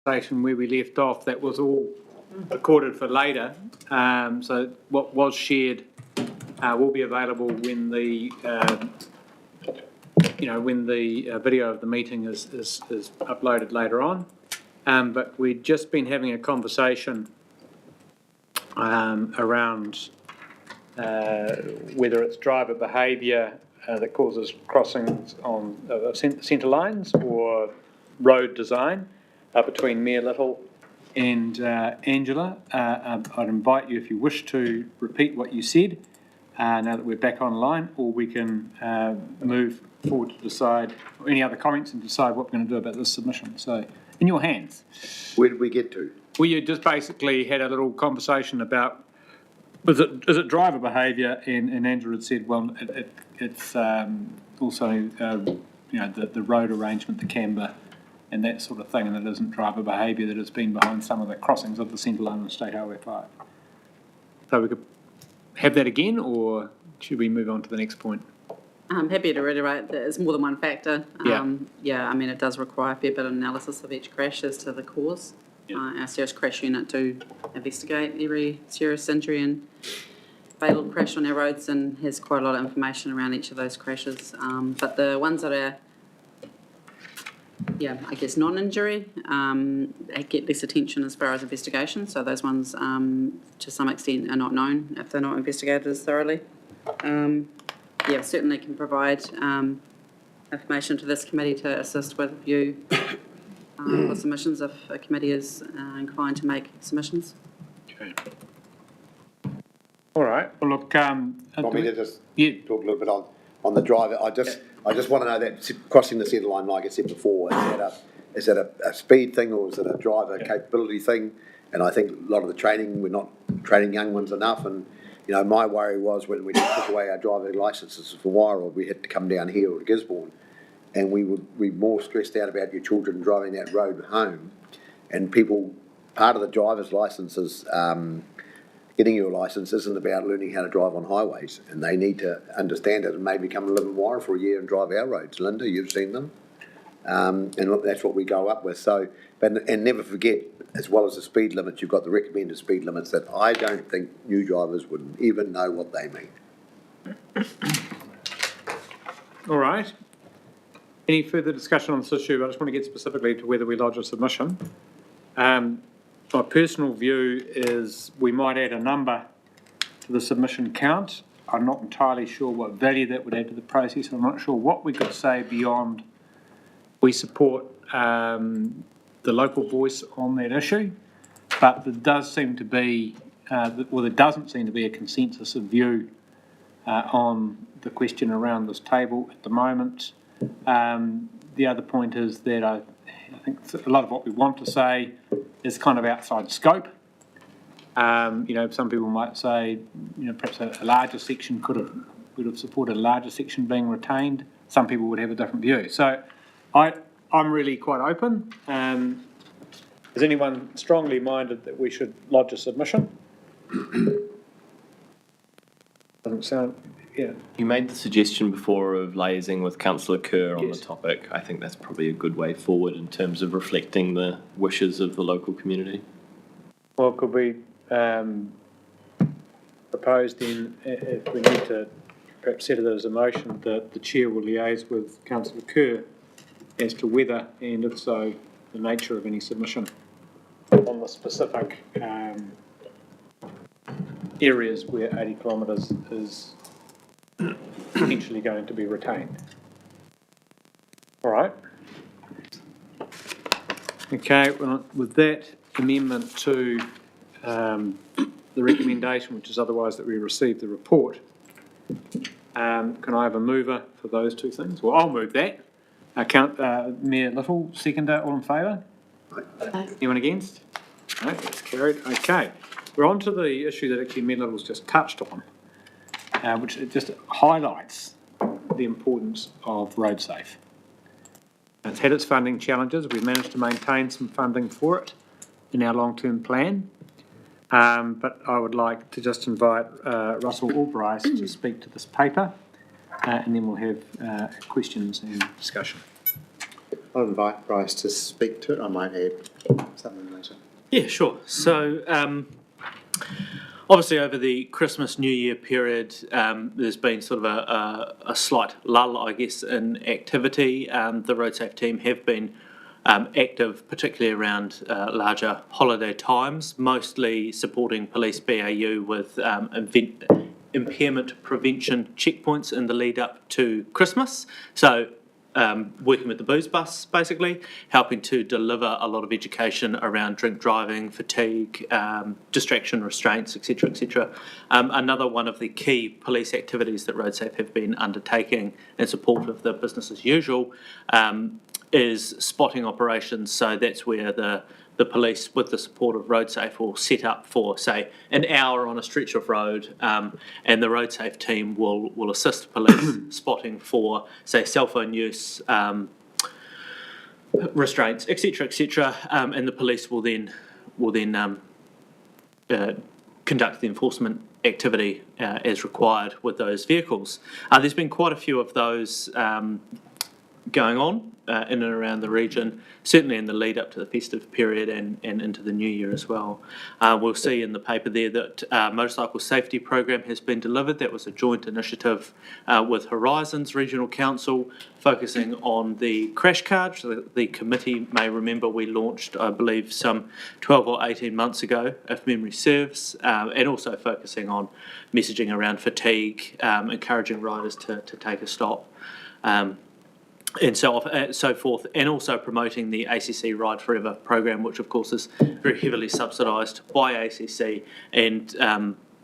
conversation where we left off, that was all recorded for later. So what was shared will be available when the when the video of the meeting is uploaded later on. But we'd just been having a conversation around whether it's driver behaviour that causes crossings on centre lines or road design between Mayor Little and Angela. I'd invite you, if you wish, to repeat what you said now that we're back online, or we can move forward to decide, or any other comments, and decide what we're going to do about this submission. So, in your hands. Where did we get to? Well, you just basically had a little conversation about, is it driver behaviour, and Angela had said, well, it's also, the road arrangement, the camber, and that sort of thing, and it isn't driver behaviour that has been behind some of the crossings of the centre line of State Highway 5. So we could have that again, or should we move on to the next point? I'm happy to reiterate that it's more than one factor. It does require a fair bit of analysis of each crash as to the cause. Our serious crash unit do investigate every serious injury and fatal crash on our roads, and has quite a lot of information around each of those crashes. But the ones that are, non-injury, get less attention as far as investigation. So those ones, to some extent, are not known if they're not investigated as thoroughly. Certainly can provide information to this committee to assist with review for submissions if a committee is inclined to make submissions. Okay. All right. Well, look. Want me to just talk a little bit on the driver? I just want to know that crossing the centre line, like I said before, is that a speed thing, or is it a driver capability thing? And I think a lot of the training, we're not training young ones enough. And my worry was when we took away our driving licences for Wairoa, we had to come down here or to Gisborne, and we would be more stressed out about your children driving that road home. And part of the driver's licences, getting your licence isn't about learning how to drive on highways, and they need to understand it and maybe come and live in Wairoa for a year and drive our roads. Linda, you've seen them. And look, that's what we go up with. So, and never forget, as well as the speed limits, you've got the recommended speed limits that I don't think new drivers would even know what they mean. All right. Any further discussion on this issue? I just want to get specifically to whether we lodge a submission. My personal view is we might add a number to the submission count. I'm not entirely sure what value that would add to the process. I'm not sure what we could say beyond we support the local voice on that issue, but there does seem to be, there doesn't seem to be a consensus of view on the question around this table at the moment. The other point is that I think a lot of what we want to say is kind of outside scope. Some people might say, perhaps a larger section would have supported a larger section being retained. Some people would have a different view. So I'm really quite open. Is anyone strongly minded that we should lodge a submission? Doesn't sound, You made the suggestion before of liaising with Councillor Kerr on the topic. I think that's probably a good way forward in terms of reflecting the wishes of the local community. Well, could we propose then, if we need to perhaps set it as a motion, that the Chair will liaise with Councillor Kerr as to whether, and if so, the nature of any submission on the specific areas where 80 kilometres is potentially going to be retained. All right. Okay, well, with that amendment to the recommendation, which is otherwise that we receive the report, can I have a mover for those two things? Well, I'll move that. Mayor Little, seconder, all in favour? Anyone against? No, that's carried. Okay, we're on to the issue that actually Mayor Little's just touched on, which just highlights the importance of RoadSafe. It's had its funding challenges. We've managed to maintain some funding for it in our long-term plan, but I would like to just invite Russell or Bryce to speak to this paper, and then we'll have questions and discussion. I'll invite Bryce to speak to it. I might add something later. Yeah, sure. So, obviously over the Christmas, New Year period, there's been sort of a slight lull, I guess, in activity. The RoadSafe team have been active, particularly around larger holiday times, mostly supporting police BAU with impairment prevention checkpoints in the lead up to Christmas. So working with the booze bus, basically, helping to deliver a lot of education around drink driving, fatigue, distraction restraints, etc., etc. Another one of the key police activities that RoadSafe have been undertaking in support of the business as usual is spotting operations. So that's where the police, with the support of RoadSafe, will set up for, say, an hour on a stretch of road, and the RoadSafe team will assist police spotting for, say, cell phone use, restraints, etc., etc., and the police will then conduct the enforcement activity as required with those vehicles. There's been quite a few of those going on in and around the region, certainly in the lead up to the festive period and into the new year as well. We'll see in the paper there that motorcycle safety program has been delivered. That was a joint initiative with Horizons Regional Council, focusing on the crash card. So the committee may remember we launched, I believe, some 12 or 18 months ago, if memory serves, and also focusing on messaging around fatigue, encouraging riders to take a stop. And so forth, and also promoting the ACC Ride Forever program, which of course is very heavily subsidised by ACC, and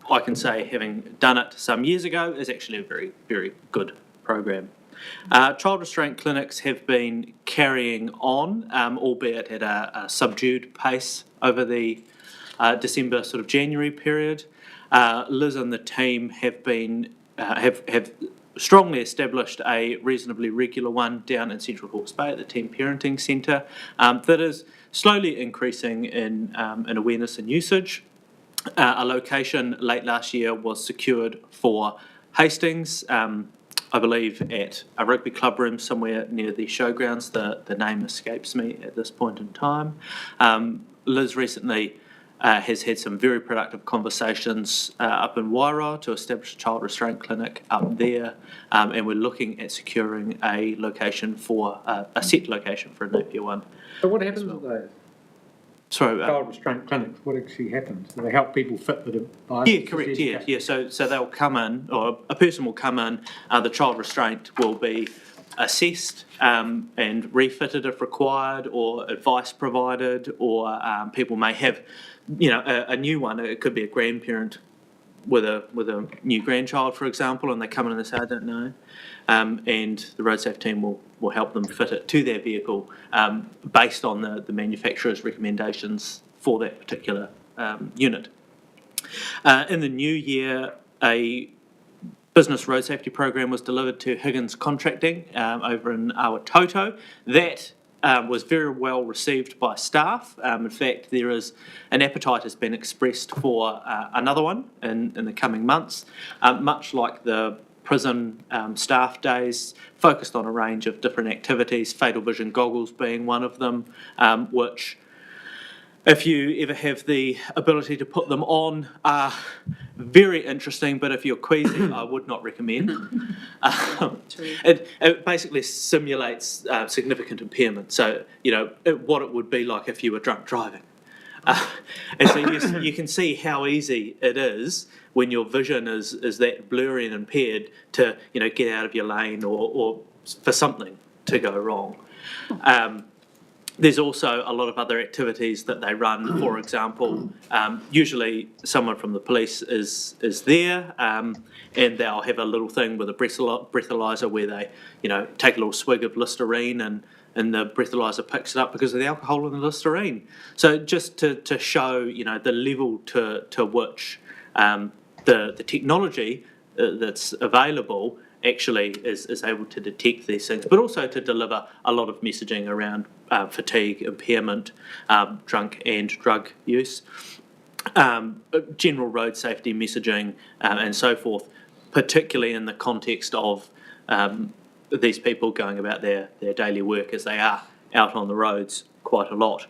I can say, having done it some years ago, is actually a very, very good program. Child restraint clinics have been carrying on, albeit at a subdued pace over the December sort of January period. Liz and the team have been have strongly established a reasonably regular one down in Central Hawke's Bay at the Teen Parenting Centre that is slowly increasing in awareness and usage. A location late last year was secured for Hastings, I believe at a rugby club room somewhere near the showgrounds. The name escapes me at this point in time. Liz recently has had some very productive conversations up in Wairoa to establish a child restraint clinic up there, and we're looking at securing a location for a set location for a Napier one. So what happens with those Sorry, child restraint clinics? What actually happens? Do they help people fit with a bike? yeah, correct. Yeah. So they'll come in, or a person will come in. The child restraint will be assessed and refitted if required, or advice provided, or people may have, a new one. It could be a grandparent with a new grandchild, for example, and they come in and they say, I don't know, and the RoadSafe team will help them fit it to their vehicle based on the manufacturer's recommendations for that particular unit. In the new year, a business road safety program was delivered to Higgins Contracting over in Awatoto. That was very well received by staff. In fact, there is an appetite has been expressed for another one in the coming months, much like the prison staff days, focused on a range of different activities, fatal vision goggles being one of them, which, if you ever have the ability to put them on, are very interesting, but if you're queasy, I would not recommend. It basically simulates significant impairment, so what it would be like if you were drunk driving. And so you can see how easy it is when your vision is that blurry and impaired to get out of your lane or for something to go wrong. There's also a lot of other activities that they run. For example, usually someone from the police is there, and they'll have a little thing with a breathalyzer where they, take a little swig of Listerine, and the breathalyzer picks it up because of the alcohol in the Listerine. So just to show, the level to which the technology that's available actually is able to detect these things, but also to deliver a lot of messaging around fatigue, impairment, drunk and drug use, general road safety messaging, and so forth, particularly in the context of these people going about their daily work, as they are out on the roads quite a lot.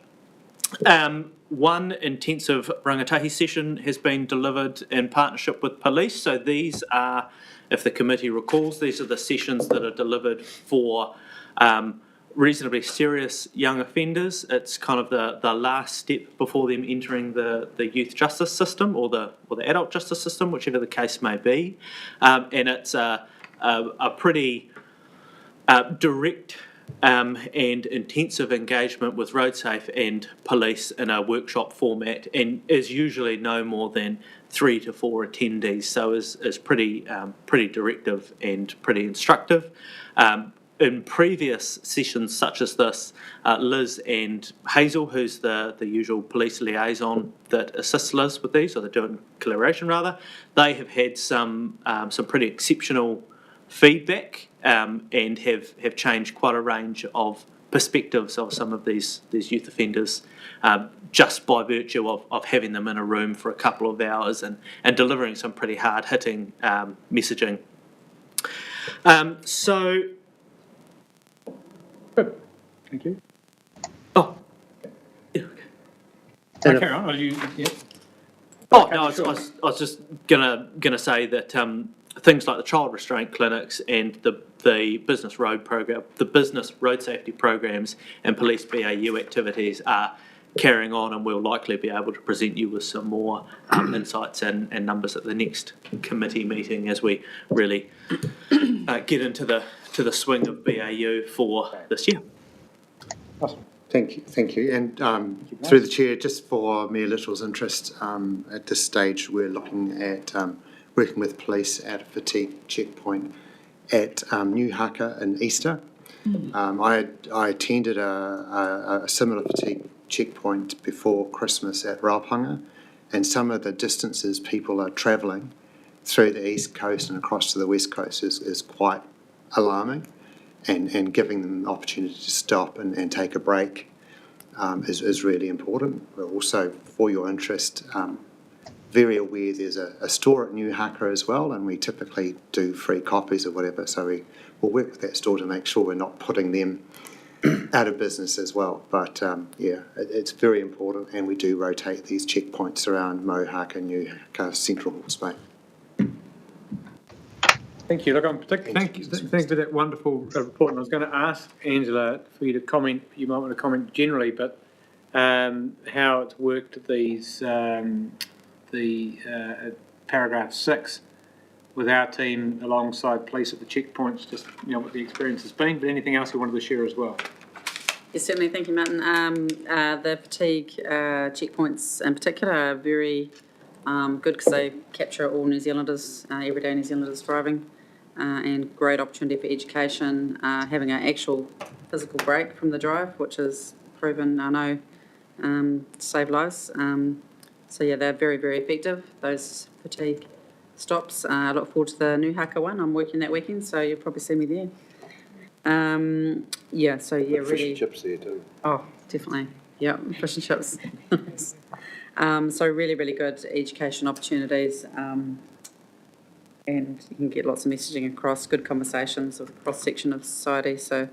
One intensive rangatahi session has been delivered in partnership with police. So these are, if the committee recalls, these are the sessions that are delivered for reasonably serious young offenders. It's kind of the last step before them entering the youth justice system or the adult justice system, whichever the case may be. And it's a pretty direct and intensive engagement with RoadSafe and police in a workshop format, and is usually no more than 3 to 4 attendees, so is pretty directive and pretty instructive. In previous sessions such as this, Liz and Hazel, who's the usual police liaison that assists Liz with these, or the doing collaboration rather, they have had some pretty exceptional feedback and have changed quite a range of perspectives of some of these youth offenders just by virtue of having them in a room for a couple of hours and delivering some pretty hard-hitting messaging. So... Good, thank you. Oh, yeah, okay. Carry on, are you, yeah? Oh, no, I was just gonna say that things like the child restraint clinics and the business road program, the business road safety programs and police BAU activities are carrying on, and we'll likely be able to present you with some more insights and numbers at the next committee meeting as we really get into the swing of BAU for this year. Awesome. Thank you. And through the chair, just for Mayor Little's interest, at this stage, we're looking at working with police at a fatigue checkpoint at New Haka in Easter. I attended a similar fatigue checkpoint before Christmas at Raupunga, and some of the distances people are travelling through the east coast and across to the west coast is quite alarming, and giving them the opportunity to stop and take a break is really important. But also, for your interest, very aware there's a store at New Haka as well, and we typically do free copies or whatever, so we'll work with that store to make sure we're not putting them out of business as well. But yeah, it's very important, and we do rotate these checkpoints around Mohaka and New Haka Central Horse Bay. Thank you. Look, thank you for that wonderful report. And I was going to ask Angela for you to comment. You might want to comment generally, but how it's worked these paragraph 6 with our team alongside police at the checkpoints. Just what the experience has been. But anything else you wanted to share as well? Yes, certainly. Thank you, Martin. The fatigue checkpoints in particular are very good because they capture all New Zealanders, everyday New Zealanders driving, and great opportunity for education, having an actual physical break from the drive, which is proven, I know, to save lives. So yeah, they're very, very effective, those fatigue stops. I look forward to the New Haka one. I'm working that weekend, so you'll probably see me there. Yeah, so yeah, Fish really. and chips there too. Oh, definitely. Yeah, fish and chips. So really, really good education opportunities, and you can get lots of messaging across, good conversations with a cross-section of society, so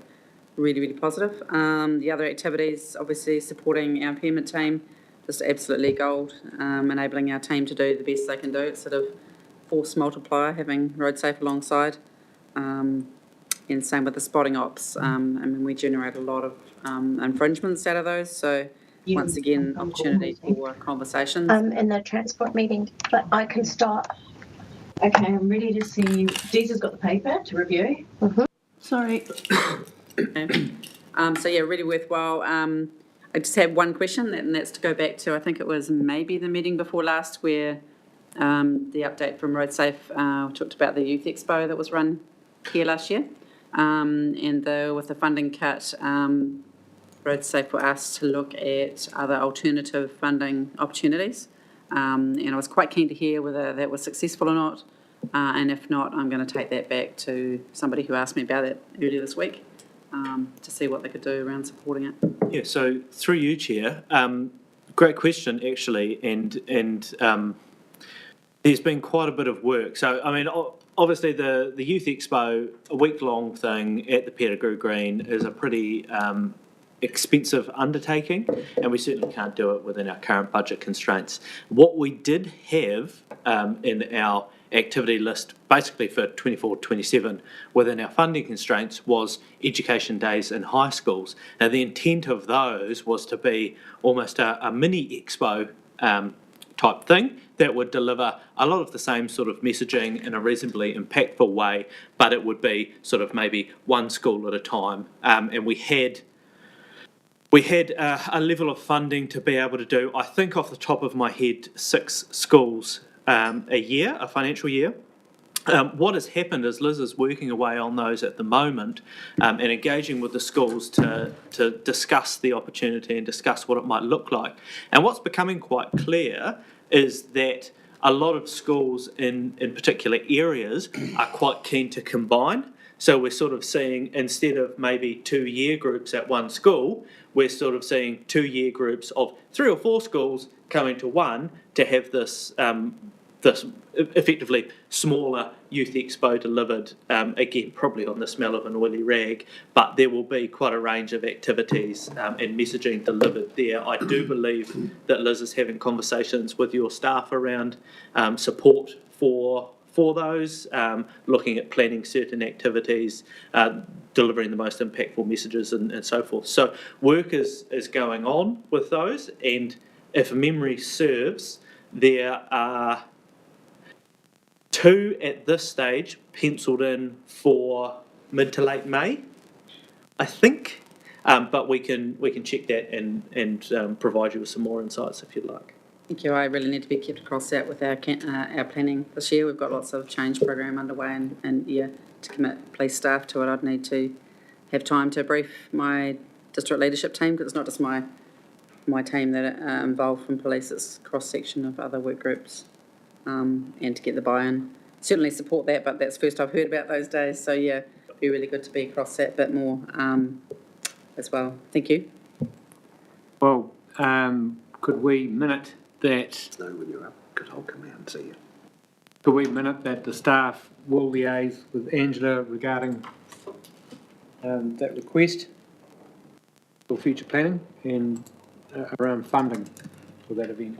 really, really positive. The other activities, obviously supporting our impairment team, just absolutely gold, enabling our team to do the best they can do. It's sort of force multiplier, having RoadSafe alongside, and same with the spotting ops. I mean, we generate a lot of infringements out of those, so once again, opportunity for conversations. In the transport meeting, but I can start. Okay, I'm ready to see. Deeza's got the paper to review. Sorry. Okay. So yeah, really worthwhile. I just have one question, and that's to go back to, I think it was maybe the meeting before last, where the update from RoadSafe talked about the Youth Expo that was run here last year, and with the funding cut, RoadSafe were asked to look at other alternative funding opportunities, and I was quite keen to hear whether that was successful or not, and if not, I'm going to take that back to somebody who asked me about it earlier this week, to see what they could do around supporting it. Yeah, so through you, Chair, great question actually, and there's been quite a bit of work. So I mean, obviously the Youth Expo, a week-long thing at the Pettigrew Green, is a pretty expensive undertaking, and we certainly can't do it within our current budget constraints. What we did have in our activity list, basically for 24-27, within our funding constraints, was education days in high schools. Now, the intent of those was to be almost a mini expo type thing that would deliver a lot of the same sort of messaging in a reasonably impactful way, but it would be sort of maybe one school at a time. And we had a level of funding to be able to do, I think off the top of my head, 6 schools a financial year. What has happened is Liz is working away on those at the moment and engaging with the schools to discuss the opportunity and discuss what it might look like. And what's becoming quite clear is that a lot of schools in particular areas are quite keen to combine. So we're sort of seeing, instead of maybe 2 year groups at one school, we're sort of seeing 2 year groups of 3 or 4 schools coming to one to have this effectively smaller youth expo delivered, again, probably on the smell of an oily rag, but there will be quite a range of activities and messaging delivered there. I do believe that Liz is having conversations with your staff around support for those, looking at planning certain activities, delivering the most impactful messages and so forth. So work is going on with those, and if memory serves, there are 2 at this stage penciled in for mid to late May, I think, but we can check that and provide you with some more insights if you'd like. Thank you. I really need to be kept across that with our planning this year. We've got lots of change program underway, and yeah, to commit police staff to it, I'd need to have time to brief my district leadership team, because it's not just my team that are involved from police, it's cross-section of other work groups, and to get the buy-in. Certainly support that, but that's the first I've heard about those days, so yeah, it'd be really good to be across that bit more as well. Thank you. Well, could we minute that? Know when you're up, because I'll come out and see you. Could we minute that the staff will liaise with Angela regarding that request for future planning and around funding for that event?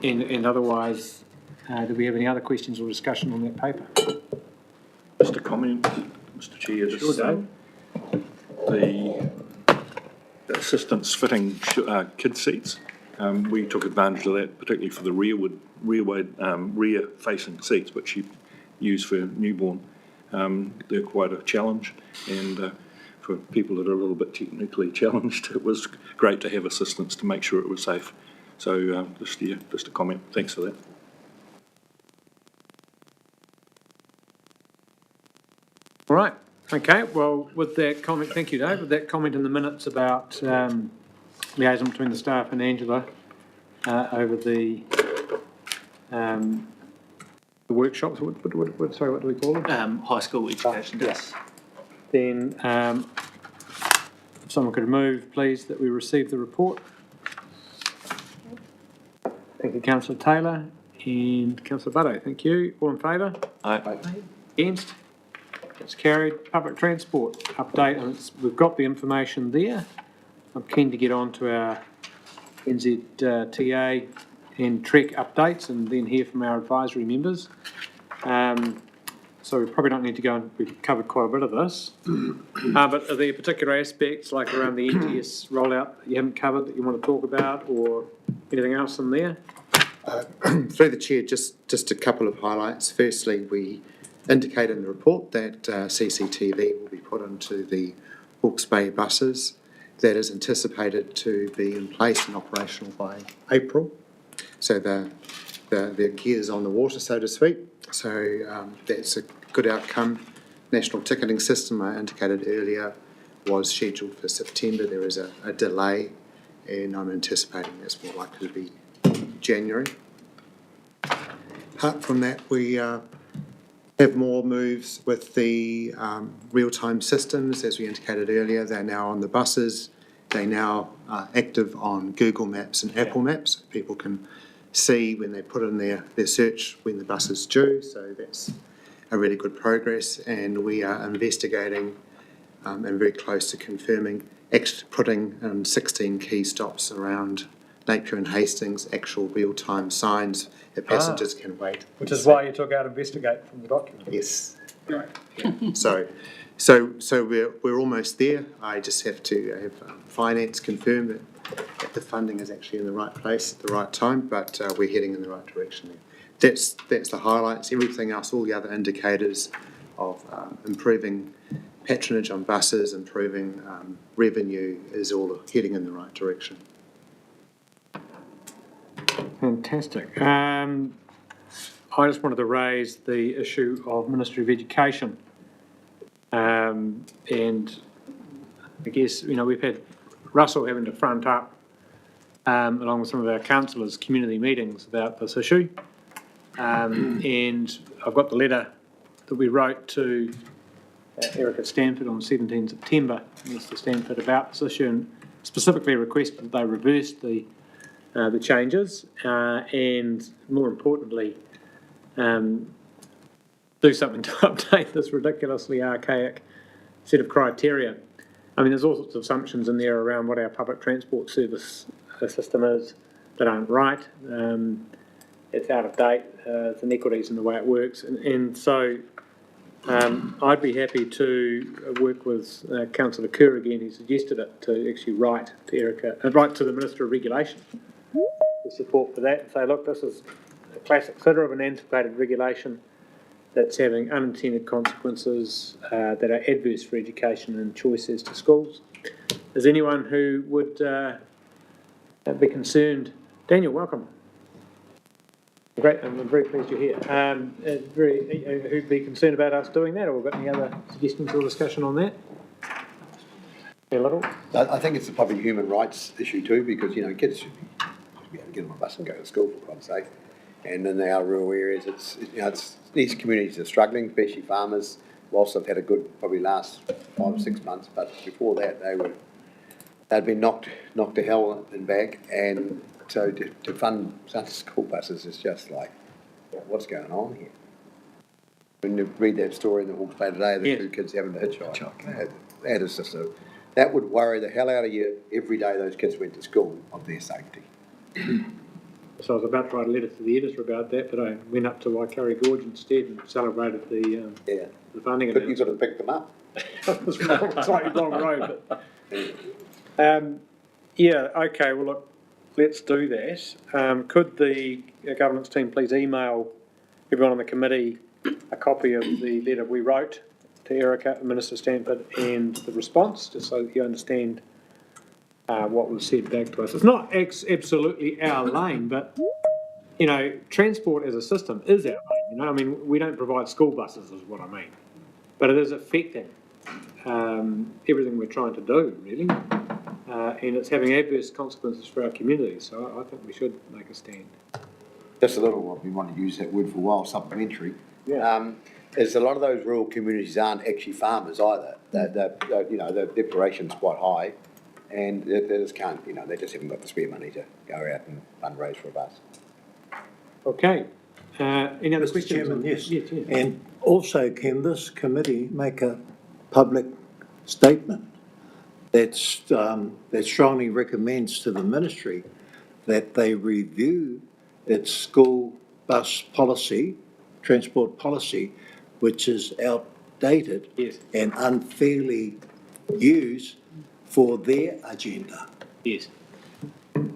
And otherwise, do we have any other questions or discussion on that paper? Just a comment, Mr Chair. Sure, Dave. The assistance fitting kid seats, we took advantage of that, particularly for the rear-facing seats, which you use for newborn. They're quite a challenge, and for people that are a little bit technically challenged, it was great to have assistance to make sure it was safe. So just a comment. Thanks for that. All right. Okay. Well, with that comment, thank you, Dave. With that comment in the minutes about liaison between the staff and Angela over the workshops. Sorry, what do we call them? High school education days. Yes. Then, if someone could move, please, that we receive the report. Thank you, Councillor Taylor and Councillor Buddo. Thank you. All in favour? Aye. Against? It's carried. Public transport update. We've got the information there. I'm keen to get on to our NZTA and TREC updates and then hear from our advisory members. So we probably don't need to go, and we've covered quite a bit of this. But are there particular aspects, like around the NTS rollout, that you haven't covered that you want to talk about, or anything else in there? Through the Chair, just a couple of highlights. Firstly, we indicate in the report that CCTV will be put into the Hawke's Bay buses. That is anticipated to be in place and operational by April. So the gear's on the water, so to speak. So that's a good outcome. National ticketing system, I indicated earlier, was scheduled for September. There is a delay, and I'm anticipating that's more likely to be January. Apart from that, we have more moves with the real-time systems. As we indicated earlier, they're now on the buses. They now are active on Google Maps and Apple Maps. People can see when they put in their search when the bus is due, so that's a really good progress, and we are investigating and very close to confirming, putting 16 key stops around Napier and Hastings, actual real-time signs that passengers can wait. Which is why you took out investigate from the document. Yes. Right. Yeah. So we're almost there. I just have to have finance confirm that the funding is actually in the right place at the right time, but we're heading in the right direction there. That's the highlights. Everything else, all the other indicators of improving patronage on buses, improving revenue, is all heading in the right direction. Fantastic. I just wanted to raise the issue of Ministry of Education. And I guess, we've had Russell having to front up, along with some of our councillors, community meetings about this issue. And I've got the letter that we wrote to Erica Stanford on 17 September, Mr Stanford, about this issue, and specifically requested that they reverse the changes and, more importantly, do something to update this ridiculously archaic set of criteria. I mean, there's all sorts of assumptions in there around what our public transport service system is that aren't right. It's out of date, there's inequities in the way it works, and so I'd be happy to work with Councillor Kerr again, who suggested it, to actually write to Erica, write to the Minister of Regulation for support for that, and say, look, this is a classic sort of an antiquated regulation that's having unintended consequences that are adverse for education and choices to schools. Is anyone who would be concerned? Daniel, welcome. Great, I'm very pleased you're here. Who'd be concerned about us doing that, or got any other suggestions or discussion on that? A little? I think it's a public human rights issue too, because, kids should be able to get on a bus and go to school, for God's sake. And in our rural areas, it's these communities are struggling, especially farmers. Whilst they've had a good, probably last 5 or 6 months, but before that they'd been knocked to hell and back. And so to fund Sunday school buses is just like, what's going on here? When you read that story in the Hawke's Bay today, the 2 kids having to hitchhike, that is just that would worry the hell out of you every day those kids went to school, of their safety. So I was about to write a letter to the editor about that, but I went up to Waikari Gorge instead and celebrated the funding. But you've got to pick them up. It was slightly wrong road. But, okay, well, look, let's do that. Could the governance team please email everyone on the committee a copy of the letter we wrote to Erica, Minister Stanford, and the response, just so that you understand what was said back to us. It's not absolutely our lane, but, transport as a system is our lane. I mean, we don't provide school buses, is what I mean. But it is affecting everything we're trying to do, really. And it's having adverse consequences for our communities, so I think we should make a stand. Just a little, what we want to use that word for a while, supplementary. Is a lot of those rural communities aren't actually farmers either. Their preparation's quite high, and they just can't, they just haven't got the spare money to go out and fundraise for a bus. Okay. Any other questions? Chairman, yes. Yes. And also, can this committee make a public statement that strongly recommends to the ministry that they review its school bus policy, transport policy, which is outdated and unfairly used for their agenda? Yes.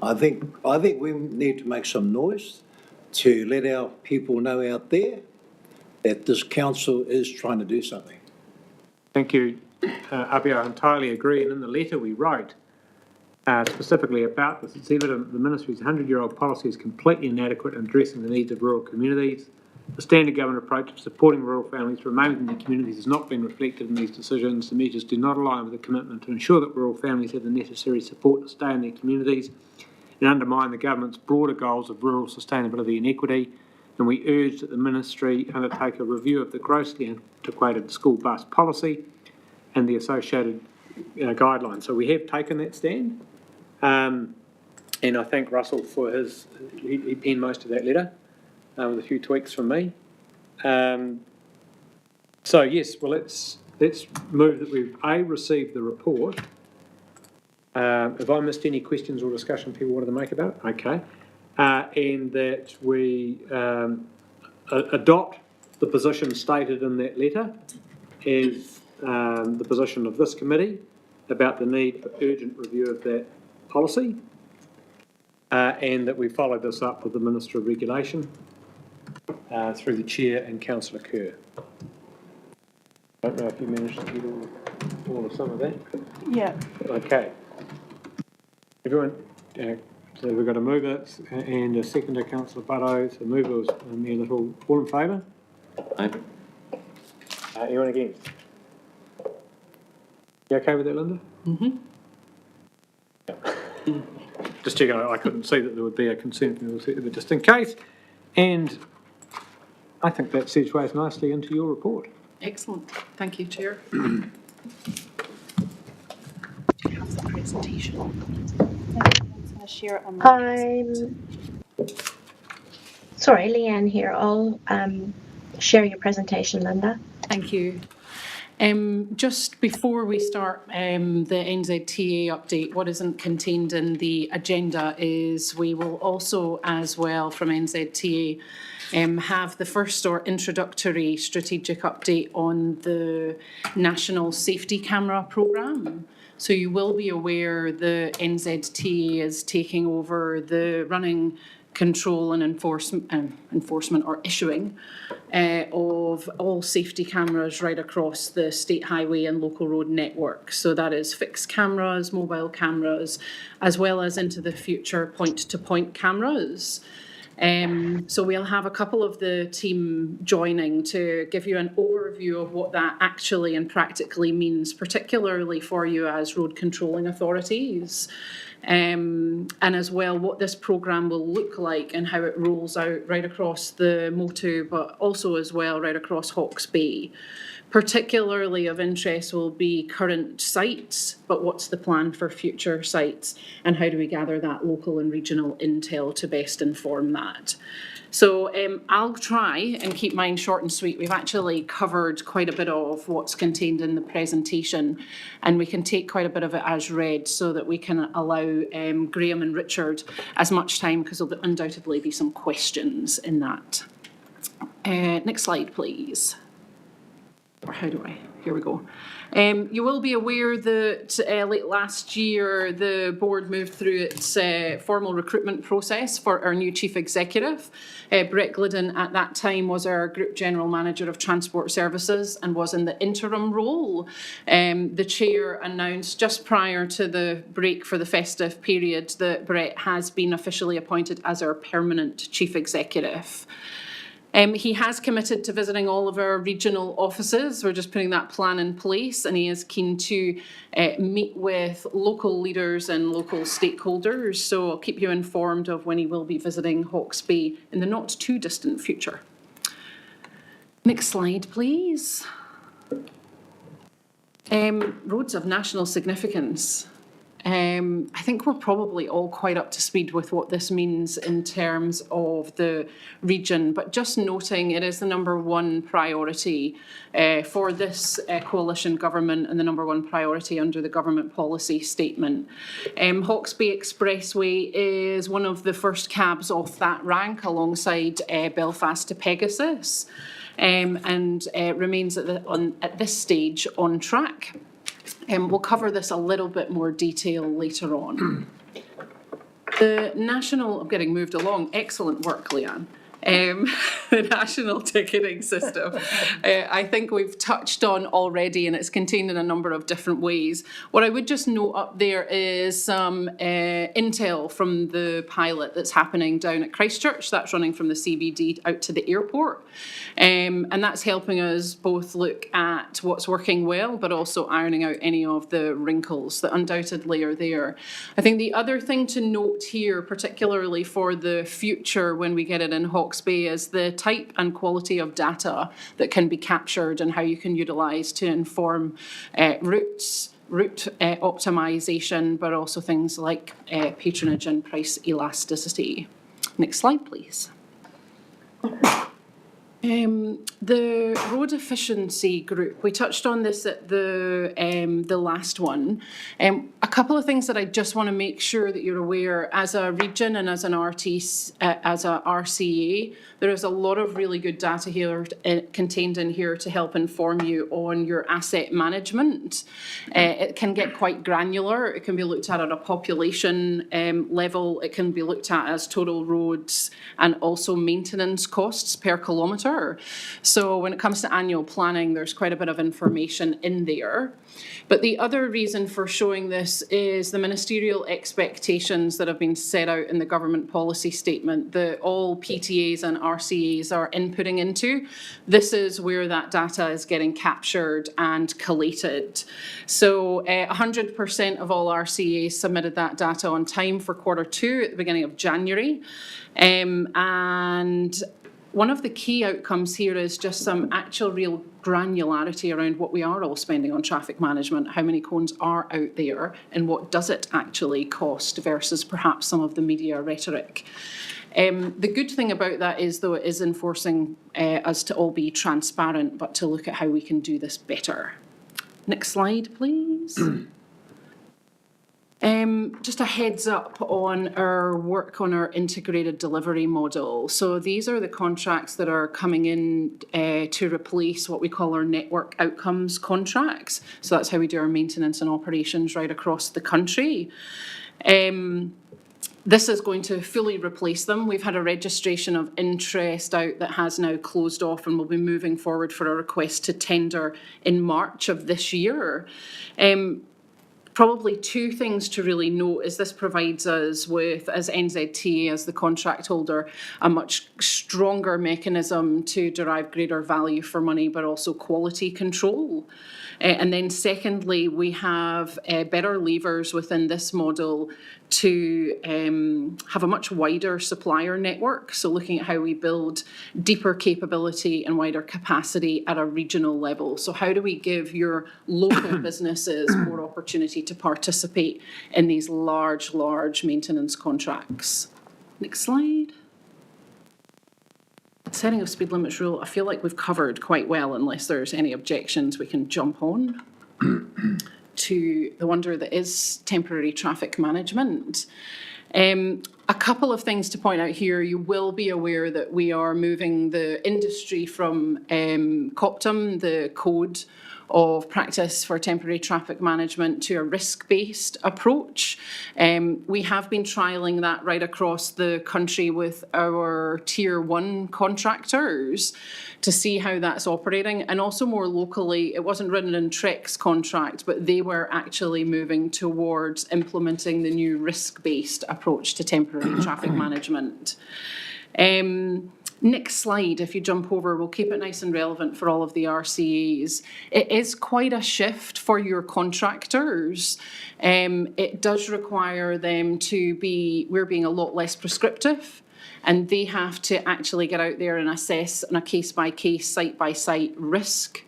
I think we need to make some noise to let our people know out there that this council is trying to do something. Thank you, Api. I entirely agree. And in the letter we wrote specifically about this, it's evident the ministry's 100-year-old policy is completely inadequate in addressing the needs of rural communities. The standard government approach of supporting rural families to remain within their communities has not been reflected in these decisions. The measures do not align with the commitment to ensure that rural families have the necessary support to stay in their communities and undermine the government's broader goals of rural sustainability and equity. And we urge that the ministry undertake a review of the grossly antiquated school bus policy and the associated guidelines. So we have taken that stand. And I thank Russell for he penned most of that letter with a few tweaks from me. So yes, well, let's move that we've received the report. Have I missed any questions or discussion people wanted to make about it? Okay. And that we adopt the position stated in that letter as the position of this committee about the need for urgent review of that policy, and that we follow this up with the Minister of Regulation through the Chair and Councillor Kerr. I don't know if you managed to get all of some of that. Yeah. Okay. Everyone, so we've got a mover and a seconder, Councillor Butto. So mover was Mayor Little. All in favour? Aye. Anyone against? You okay with that, Linda? Mm-hmm. Just checking, I couldn't see that there would be a concern from your side, but just in case. And I think that segues nicely into your report. Excellent. Thank you, Chair. Sorry, Leanne here. I'll share your presentation, Linda. Thank you. Just before we start the NZTA update, what isn't contained in the agenda is we will also, as well from NZTA, have the first or introductory strategic update on the National Safety Camera Programme. So you will be aware the NZTA is taking over the running, control and enforcement or issuing of all safety cameras right across the state highway and local road network. So that is fixed cameras, mobile cameras, as well as into the future point-to-point cameras. So we'll have a couple of the team joining to give you an overview of what that actually and practically means, particularly for you as road controlling authorities. And as well what this programme will look like and how it rolls out right across the Motu, but also as well right across Hawke's Bay. Particularly of interest will be current sites, but what's the plan for future sites and how do we gather that local and regional intel to best inform that. So I'll try and keep mine short and sweet. We've actually covered quite a bit of what's contained in the presentation and we can take quite a bit of it as read so that we can allow Graham and Richard as much time because there'll undoubtedly be some questions in that. Next slide, please. Or how do I? Here we go. You will be aware that late last year the board moved through its formal recruitment process for our new chief executive. Brett Glidden at that time was our group general manager of transport services and was in the interim role. The chair announced just prior to the break for the festive period that Brett has been officially appointed as our permanent chief executive. He has committed to visiting all of our regional offices. We're just putting that plan in place and he is keen to meet with local leaders and local stakeholders. So I'll keep you informed of when he will be visiting Hawke's Bay in the not too distant future. Next slide, please. Roads of national significance. I think we're probably all quite up to speed with what this means in terms of the region, but just noting it is the #1 priority for this coalition government and the #1 priority under the government policy statement. Hawke's Bay Expressway is one of the first cabs off that rank alongside Belfast to Pegasus and remains at this stage on track. We'll cover this a little bit more detail later on. The national, I'm getting moved along, excellent work, Leanne. The national ticketing system, I think we've touched on already and it's contained in a number of different ways. What I would just note up there is some intel from the pilot that's happening down at Christchurch. That's running from the CBD out to the airport. And that's helping us both look at what's working well, but also ironing out any of the wrinkles that undoubtedly are there. I think the other thing to note here, particularly for the future when we get it in Hawke's Bay, is the type and quality of data that can be captured and how you can utilise to inform route optimisation, but also things like patronage and price elasticity. Next slide, please. The road efficiency group, we touched on this at the last one. A couple of things that I just want to make sure that you're aware, as a region and as an as a RCA, there is a lot of really good data here contained in here to help inform you on your asset management. It can get quite granular. It can be looked at a population level. It can be looked at as total roads and also maintenance costs per kilometre. So when it comes to annual planning, there's quite a bit of information in there. But the other reason for showing this is the ministerial expectations that have been set out in the government policy statement that all PTAs and RCAs are inputting into. This is where that data is getting captured and collated. So 100% of all RCAs submitted that data on time for Q2 at the beginning of January. And one of the key outcomes here is just some actual real granularity around what we are all spending on traffic management, how many cones are out there, and what does it actually cost versus perhaps some of the media rhetoric. The good thing about that is, though, it is enforcing us to all be transparent, but to look at how we can do this better. Next slide, please. Just a heads up on our work on our integrated delivery model. So these are the contracts that are coming in to replace what we call our network outcomes contracts. So that's how we do our maintenance and operations right across the country. This is going to fully replace them. We've had a registration of interest out that has now closed off, and we'll be moving forward for a request to tender in March of this year. Probably two things to really note is this provides us with, as NZTA, as the contract holder, a much stronger mechanism to derive greater value for money, but also quality control. And then secondly, we have better levers within this model to have a much wider supplier network. So looking at how we build deeper capability and wider capacity at a regional level. So how do we give your local businesses more opportunity to participate in these large maintenance contracts? Next slide. Setting of speed limits rule, I feel like we've covered quite well. Unless there's any objections, we can jump on to the wonder that is temporary traffic management. A couple of things to point out here. You will be aware that we are moving the industry from COPTM, the Code of Practice for Temporary Traffic Management, to a risk-based approach. We have been trialling that right across the country with our Tier 1 contractors to see how that's operating, and also more locally. It wasn't written in TREC's contract, but they were actually moving towards implementing the new risk-based approach to temporary traffic management. Next slide, if you jump over, we'll keep it nice and relevant for all of the RCAs. It is quite a shift for your contractors. It does require them to be, we're being a lot less prescriptive, and they have to actually get out there and assess on a case-by-case, site-by-site risk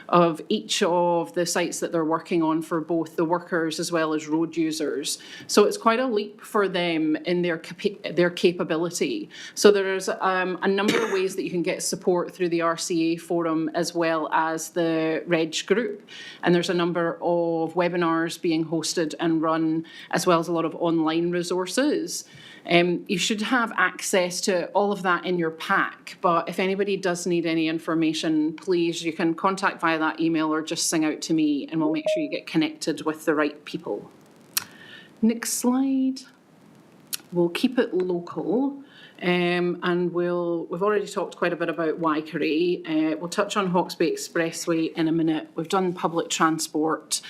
of each of the sites that they're working on for both the workers as well as road users. So it's quite a leap for them in their capability. So there's a number of ways that you can get support through the RCA forum as well as the REG group. And there's a number of webinars being hosted and run, as well as a lot of online resources. You should have access to all of that in your pack, but if anybody does need any information, please, you can contact via that email or just sing out to me and we'll make sure you get connected with the right people. Next slide. We'll keep it local. And we've already talked quite a bit about Waikare. We'll touch on Hawke's Bay Expressway in a minute. We've done public transport.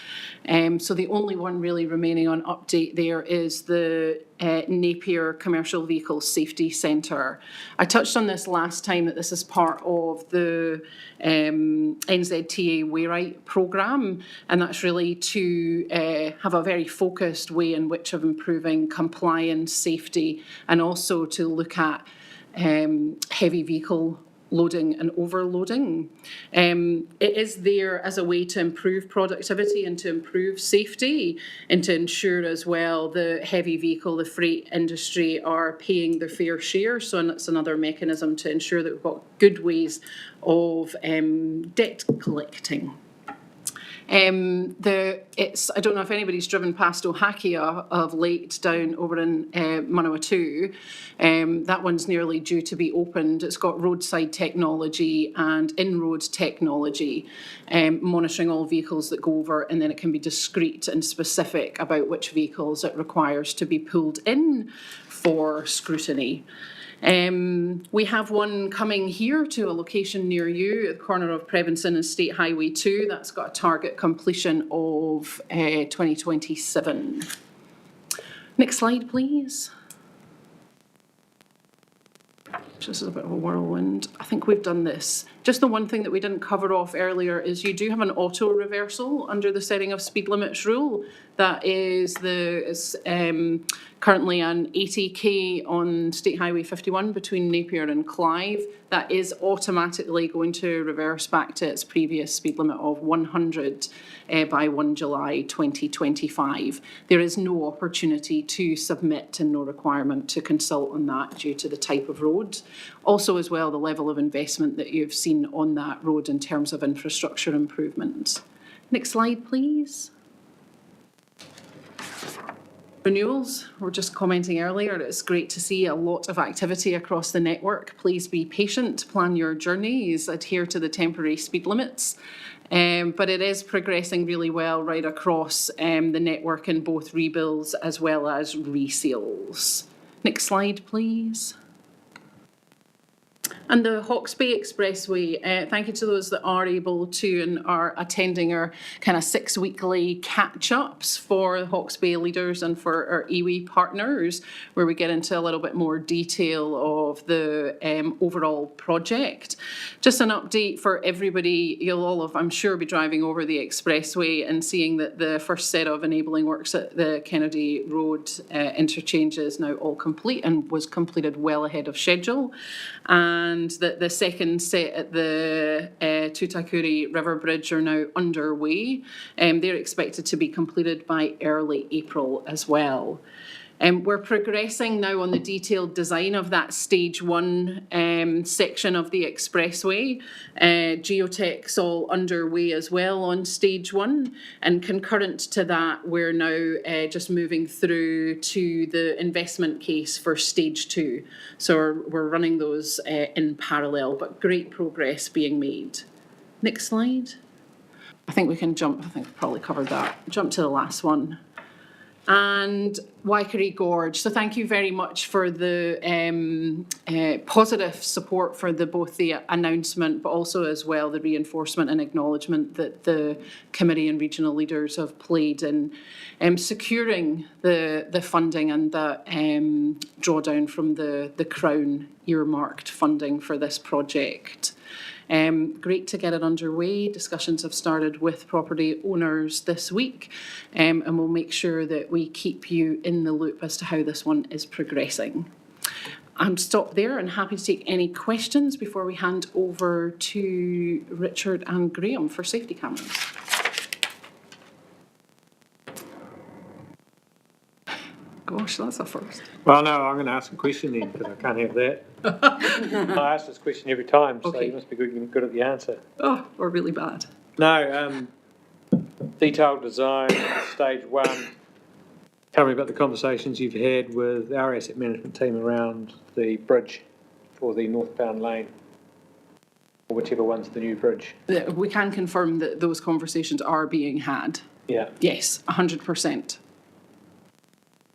So the only one really remaining on update there is the Napier Commercial Vehicle Safety Centre. I touched on this last time, that this is part of the NZTA Wayrite programme, and that's really to have a very focused way in which of improving compliance, safety, and also to look at heavy vehicle loading and overloading. It is there as a way to improve productivity and to improve safety and to ensure as well the heavy vehicle, the freight industry are paying their fair share. So it's another mechanism to ensure that we've got good ways of debt collecting. I don't know if anybody's driven past Ohakia of late down over in Manawatu. That one's nearly due to be opened. It's got roadside technology and in-road technology, monitoring all vehicles that go over, and then it can be discrete and specific about which vehicles it requires to be pulled in for scrutiny. We have one coming here to a location near you at the corner of Prebenson and State Highway 2. That's got a target completion of 2027. Next slide, please. This is a bit of a whirlwind. I think we've done this. Just the one thing that we didn't cover off earlier is you do have an auto reversal under the setting of speed limits rule. That is currently an 80k on State Highway 51 between Napier and Clive. That is automatically going to reverse back to its previous speed limit of 100 by 1 July 2025. There is no opportunity to submit and no requirement to consult on that due to the type of road. Also as well, the level of investment that you've seen on that road in terms of infrastructure improvements. Next slide, please. Renewals, we were just commenting earlier, it's great to see a lot of activity across the network. Please be patient, plan your journeys, adhere to the temporary speed limits. But it is progressing really well right across the network in both rebuilds as well as resales. Next slide, please. And the Hawke's Bay Expressway, thank you to those that are able to and are attending our kind of 6 weekly catch-ups for the Hawke's Bay leaders and for our iwi partners, where we get into a little bit more detail of the overall project. Just an update for everybody, you'll all have, I'm sure, be driving over the expressway and seeing that the first set of enabling works at the Kennedy Road interchange is now all complete and was completed well ahead of schedule. And that the second set at the Tutakuri River Bridge are now underway. They're expected to be completed by early April as well. We're progressing now on the detailed design of that stage 1 section of the expressway. Geotech's all underway as well on stage 1, and concurrent to that, we're now just moving through to the investment case for stage 2. So we're running those in parallel, but great progress being made. Next slide. I think we can jump, I think we've probably covered that. Jump to the last one. And Waikari Gorge. So thank you very much for the positive support for both the announcement, but also as well the reinforcement and acknowledgement that the committee and regional leaders have played in securing the funding and the drawdown from the Crown earmarked funding for this project. Great to get it underway. Discussions have started with property owners this week, and we'll make sure that we keep you in the loop as to how this one is progressing. I'm stopped there and happy to take any questions before we hand over to Richard and Graham for safety cameras. Gosh, that's a first. Well, no, I'm going to ask a question then, because I can't have that. I ask this question every time, so you must be good at the answer. Oh, we're really bad. No, detailed design, stage 1. Tell me about the conversations you've had with our asset management team around the bridge for the northbound lane, or whichever one's the new bridge. We can confirm that those conversations are being had. Yeah. Yes, 100%.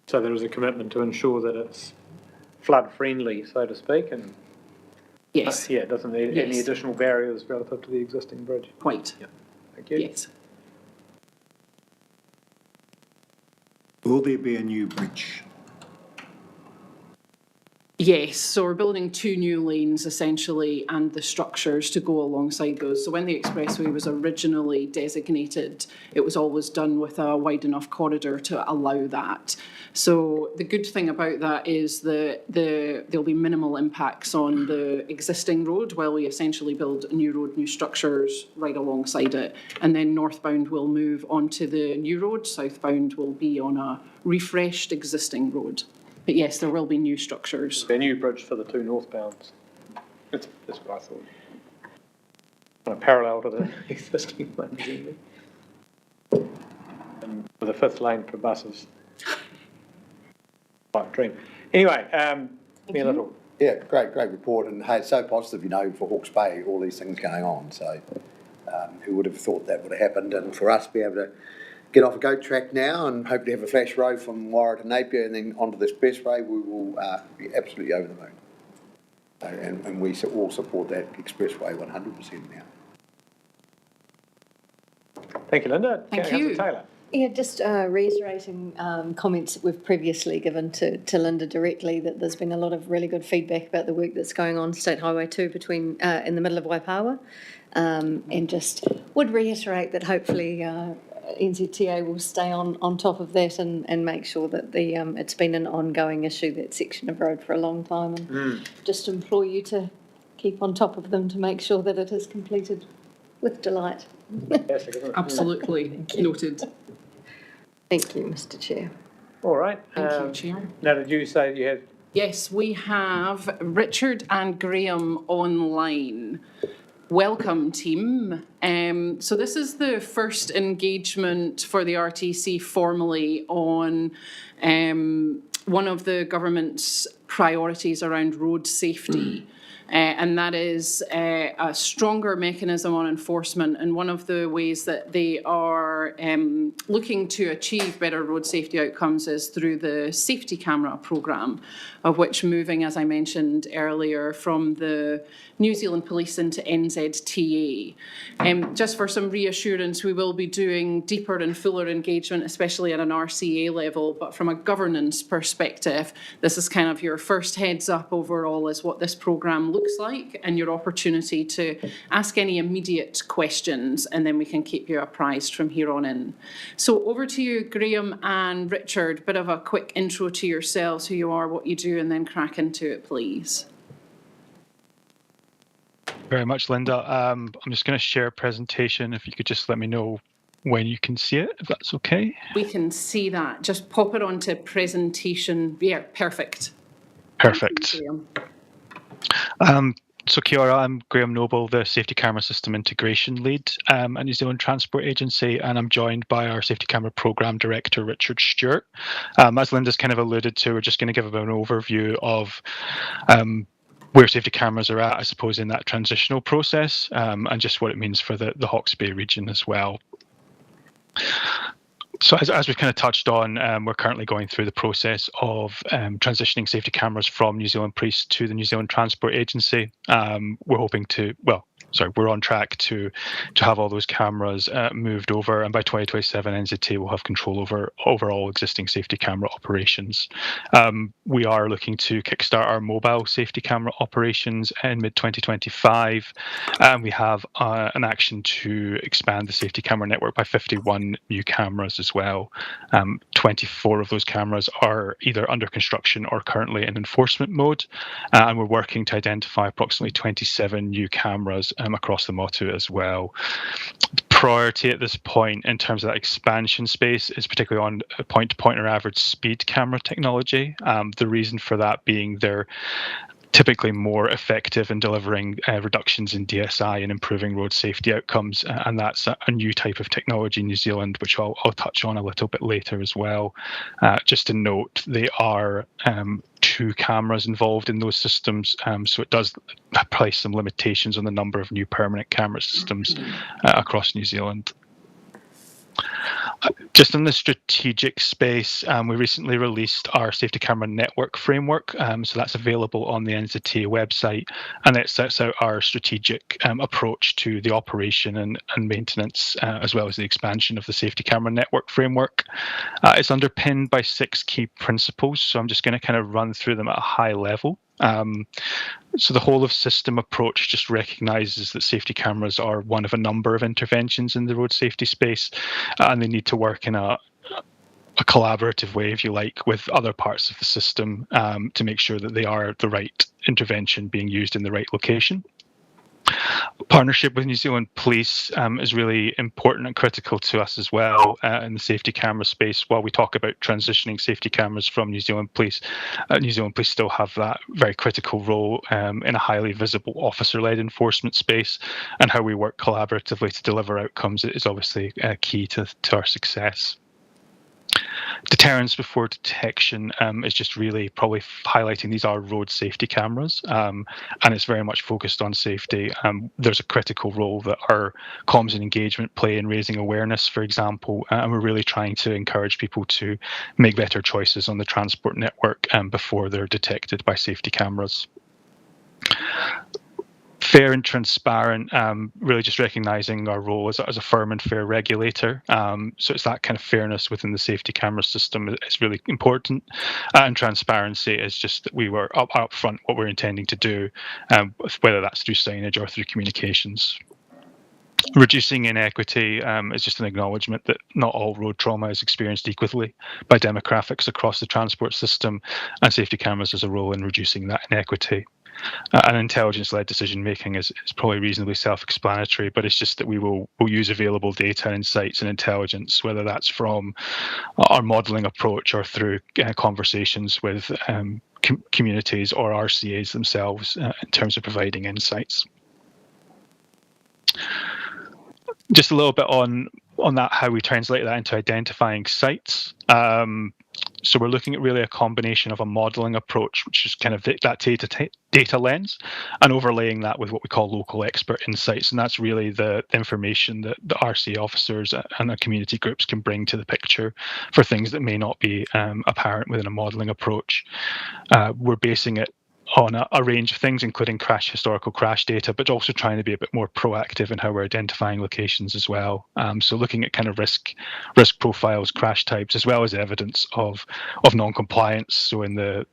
So there is a commitment to ensure that it's flood friendly, so to speak, and yes, it doesn't need any additional barriers relative to the existing bridge. Quite. Yeah. Thank you. Yes. Will there be a new bridge? Yes, so we're building 2 new lanes essentially and the structures to go alongside those. So when the expressway was originally designated, it was always done with a wide enough corridor to allow that. So the good thing about that is there'll be minimal impacts on the existing road while we essentially build a new road, new structures right alongside it. And then northbound will move onto the new road, southbound will be on a refreshed existing road. But yes, there will be new structures. A new bridge for the 2 northbounds. That's what I thought. Kind of parallel to the existing ones, really. And with a 5th lane for buses. Pipe dream. Anyway, Mayor Little. Yeah, great report, and hey, it's so positive, for Hawke's Bay, all these things going on, so who would have thought that would have happened, and for us to be able to get off a goat track now and hopefully have a flash road from Warra to Napier and then onto the expressway, we will be absolutely over the moon. And we all support that expressway 100% now. Thank you, Linda. Thank Councillor you. Taylor. Yeah, just reiterating comments that we've previously given to Linda directly, that there's been a lot of really good feedback about the work that's going on State Highway 2 between in the middle of Waipawa, and just would reiterate that hopefully NZTA will stay on top of that and make sure that it's been an ongoing issue, that section of road, for a long time, and just implore you to keep on top of them to make sure that it is completed with delight. Fantastic, isn't it? Absolutely. Noted. Thank you, Mr. Chair. All right. Thank you, Chair. Now, did you say you had? Yes, we have Richard and Graham online. Welcome, team. So this is the first engagement for the RTC formally on one of the government's priorities around road safety. And that is a stronger mechanism on enforcement. And one of the ways that they are looking to achieve better road safety outcomes is through the safety camera programme, of which moving, as I mentioned earlier, from the New Zealand Police into NZTA. Just for some reassurance, we will be doing deeper and fuller engagement, especially at an RCA level, but from a governance perspective, this is kind of your first heads up overall as what this programme looks like and your opportunity to ask any immediate questions, and then we can keep you apprised from here on in. So over to you, Graham and Richard, bit of a quick intro to yourselves, who you are, what you do, and then crack into it, please. Very much, Linda. I'm just going to share a presentation. If you could just let me know when you can see it, if that's okay. We can see that. Just pop it onto presentation. Yeah, perfect. Perfect. So kia ora, I'm Graham Noble, the Safety Camera System Integration Lead at New Zealand Transport Agency, and I'm joined by our Safety Camera Programme Director, Richard Stewart. As Linda's kind of alluded to, we're just going to give an overview of where safety cameras are at, I suppose, in that transitional process, and just what it means for the Hawke's Bay region as well. So as we've kind of touched on, we're currently going through the process of transitioning safety cameras from New Zealand Police to the New Zealand Transport Agency. We're hoping to, we're on track to have all those cameras moved over, and by 2027 NZTA will have control over all existing safety camera operations. We are looking to kickstart our mobile safety camera operations in mid-2025, and we have an action to expand the safety camera network by 51 new cameras as well. 24 of those cameras are either under construction or currently in enforcement mode, and we're working to identify approximately 27 new cameras across the Motu as well. The priority at this point in terms of that expansion space is particularly on point-to-point or average speed camera technology. The reason for that being they're typically more effective in delivering reductions in DSI and improving road safety outcomes, and that's a new type of technology in New Zealand, which I'll touch on a little bit later as well. Just to note, they are 2 cameras involved in those systems, so it does place some limitations on the number of new permanent camera systems across New Zealand. Just in the strategic space, we recently released our safety camera network framework, so that's available on the NZTA website, and it sets out our strategic approach to the operation and maintenance, as well as the expansion of the safety camera network framework. It's underpinned by 6 key principles, so I'm just going to kind of run through them at a high level. So the whole of system approach just recognises that safety cameras are one of a number of interventions in the road safety space, and they need to work in a collaborative way, if you like, with other parts of the system to make sure that they are the right intervention being used in the right location. Partnership with New Zealand Police is really important and critical to us as well in the safety camera space. While we talk about transitioning safety cameras from New Zealand Police still have that very critical role in a highly visible officer-led enforcement space, and how we work collaboratively to deliver outcomes is obviously key to our success. Deterrence before detection is just really probably highlighting these are road safety cameras, and it's very much focused on safety. There's a critical role that our comms and engagement play in raising awareness, for example, and we're really trying to encourage people to make better choices on the transport network before they're detected by safety cameras. Fair and transparent, really just recognising our role as a firm and fair regulator. So it's that kind of fairness within the safety camera system is really important. And transparency is just that we were up front what we're intending to do, whether that's through signage or through communications. Reducing inequity is just an acknowledgement that not all road trauma is experienced equally by demographics across the transport system, and safety cameras has a role in reducing that inequity. And intelligence-led decision-making is probably reasonably self-explanatory, but it's just that we'll use available data, insights and intelligence, whether that's from our modelling approach or through conversations with communities or RCAs themselves in terms of providing insights. Just a little bit on that, how we translate that into identifying sites. So we're looking at really a combination of a modelling approach, which is kind of that data lens, and overlaying that with what we call local expert insights. And that's really the information that the RCA officers and the community groups can bring to the picture for things that may not be apparent within a modelling approach. We're basing it on a range of things, including historical crash data, but also trying to be a bit more proactive in how we're identifying locations as well. So looking at kind of risk profiles, crash types, as well as evidence of non-compliance. So in when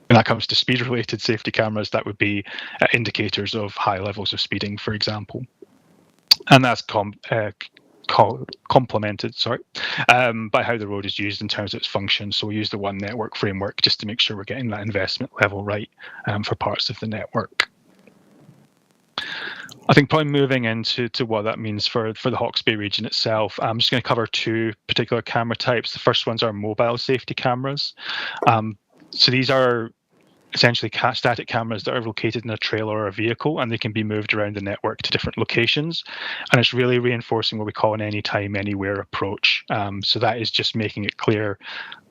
that comes to speed-related safety cameras, that would be indicators of high levels of speeding, for example. And that's complemented by how the road is used in terms of its function. So we use the One Network framework just to make sure we're getting that investment level right for parts of the network. I think probably moving into what that means for the Hawke's Bay region itself, I'm just going to cover two particular camera types. The first ones are mobile safety cameras. So these are essentially static cameras that are located in a trailer or a vehicle, and they can be moved around the network to different locations. And it's really reinforcing what we call an anytime, anywhere approach. So that is just making it clear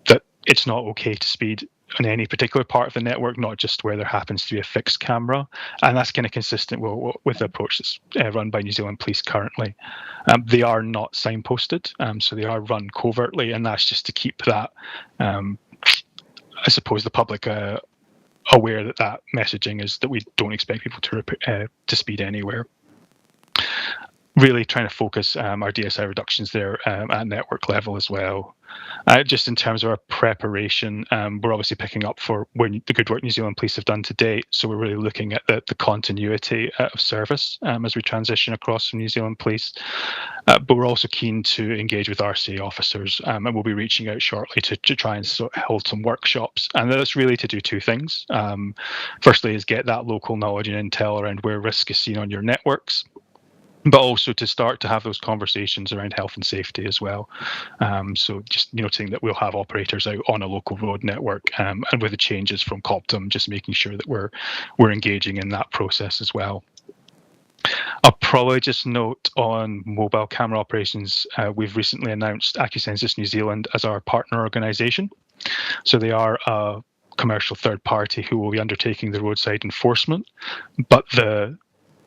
that it's not okay to speed on any particular part of the network, not just where there happens to be a fixed camera. And that's kind of consistent with the approach that's run by New Zealand Police currently. They are not signposted, so they are run covertly, and that's just to keep that, I suppose, the public aware that messaging is that we don't expect people to speed anywhere. Really trying to focus our DSI reductions there at network level as well. Just in terms of our preparation, we're obviously picking up for the good work New Zealand Police have done to date. So we're really looking at the continuity of service as we transition across from New Zealand Police. But we're also keen to engage with RCA officers, and we'll be reaching out shortly to try and hold some workshops. And that's really to do two things. Firstly is get that local knowledge and intel around where risk is seen on your networks, but also to start to have those conversations around health and safety as well. So just noting that we'll have operators out on a local road network, and with the changes from COPTM, just making sure that we're engaging in that process as well. I'll probably just note on mobile camera operations, we've recently announced Accusensus New Zealand as our partner organisation. So they are a commercial third party who will be undertaking the roadside enforcement, but the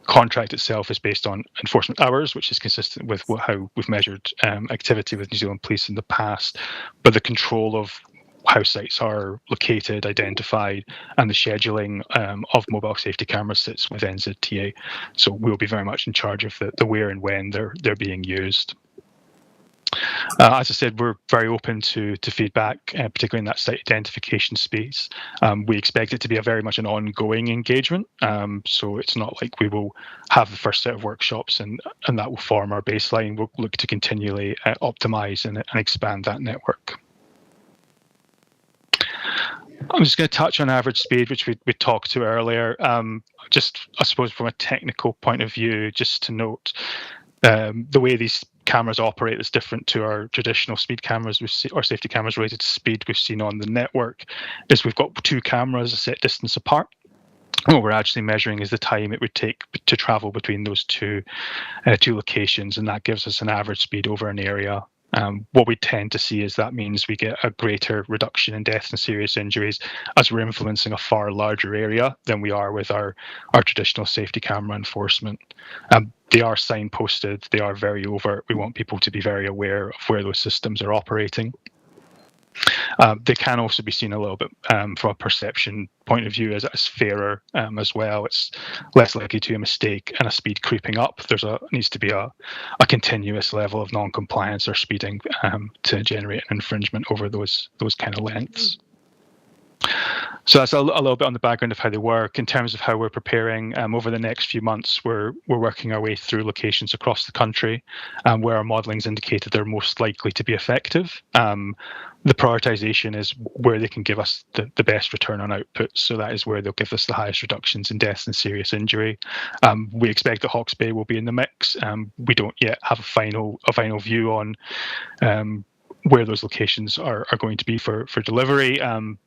contract itself is based on enforcement hours, which is consistent with how we've measured activity with New Zealand Police in the past. But the control of how sites are located, identified, and the scheduling of mobile safety cameras sits with NZTA. So we'll be very much in charge of the where and when they're being used. As I said, we're very open to feedback, particularly in that site identification space. We expect it to be very much an ongoing engagement, so it's not like we will have the first set of workshops and that will form our baseline. We'll look to continually optimise and expand that network. I'm just going to touch on average speed, which we talked to earlier. Just, I suppose, from a technical point of view, just to note, the way these cameras operate is different to our traditional speed cameras or safety cameras related to speed we've seen on the network. Is we've got two cameras a set distance apart. What we're actually measuring is the time it would take to travel between those two locations, and that gives us an average speed over an area. What we tend to see is that means we get a greater reduction in deaths and serious injuries as we're influencing a far larger area than we are with our traditional safety camera enforcement. They are signposted, they are very overt. We want people to be very aware of where those systems are operating. They can also be seen a little bit from a perception point of view as fairer as well. It's less likely to be a mistake and a speed creeping up. Needs to be a continuous level of non-compliance or speeding to generate an infringement over those kind of lengths. So that's a little bit on the background of how they work. In terms of how we're preparing, over the next few months, we're working our way through locations across the country where our modelling's indicated they're most likely to be effective. The prioritisation is where they can give us the best return on output. So that is where they'll give us the highest reductions in deaths and serious injury. We expect that Hawke's Bay will be in the mix. We don't yet have a final view on where those locations are going to be for delivery,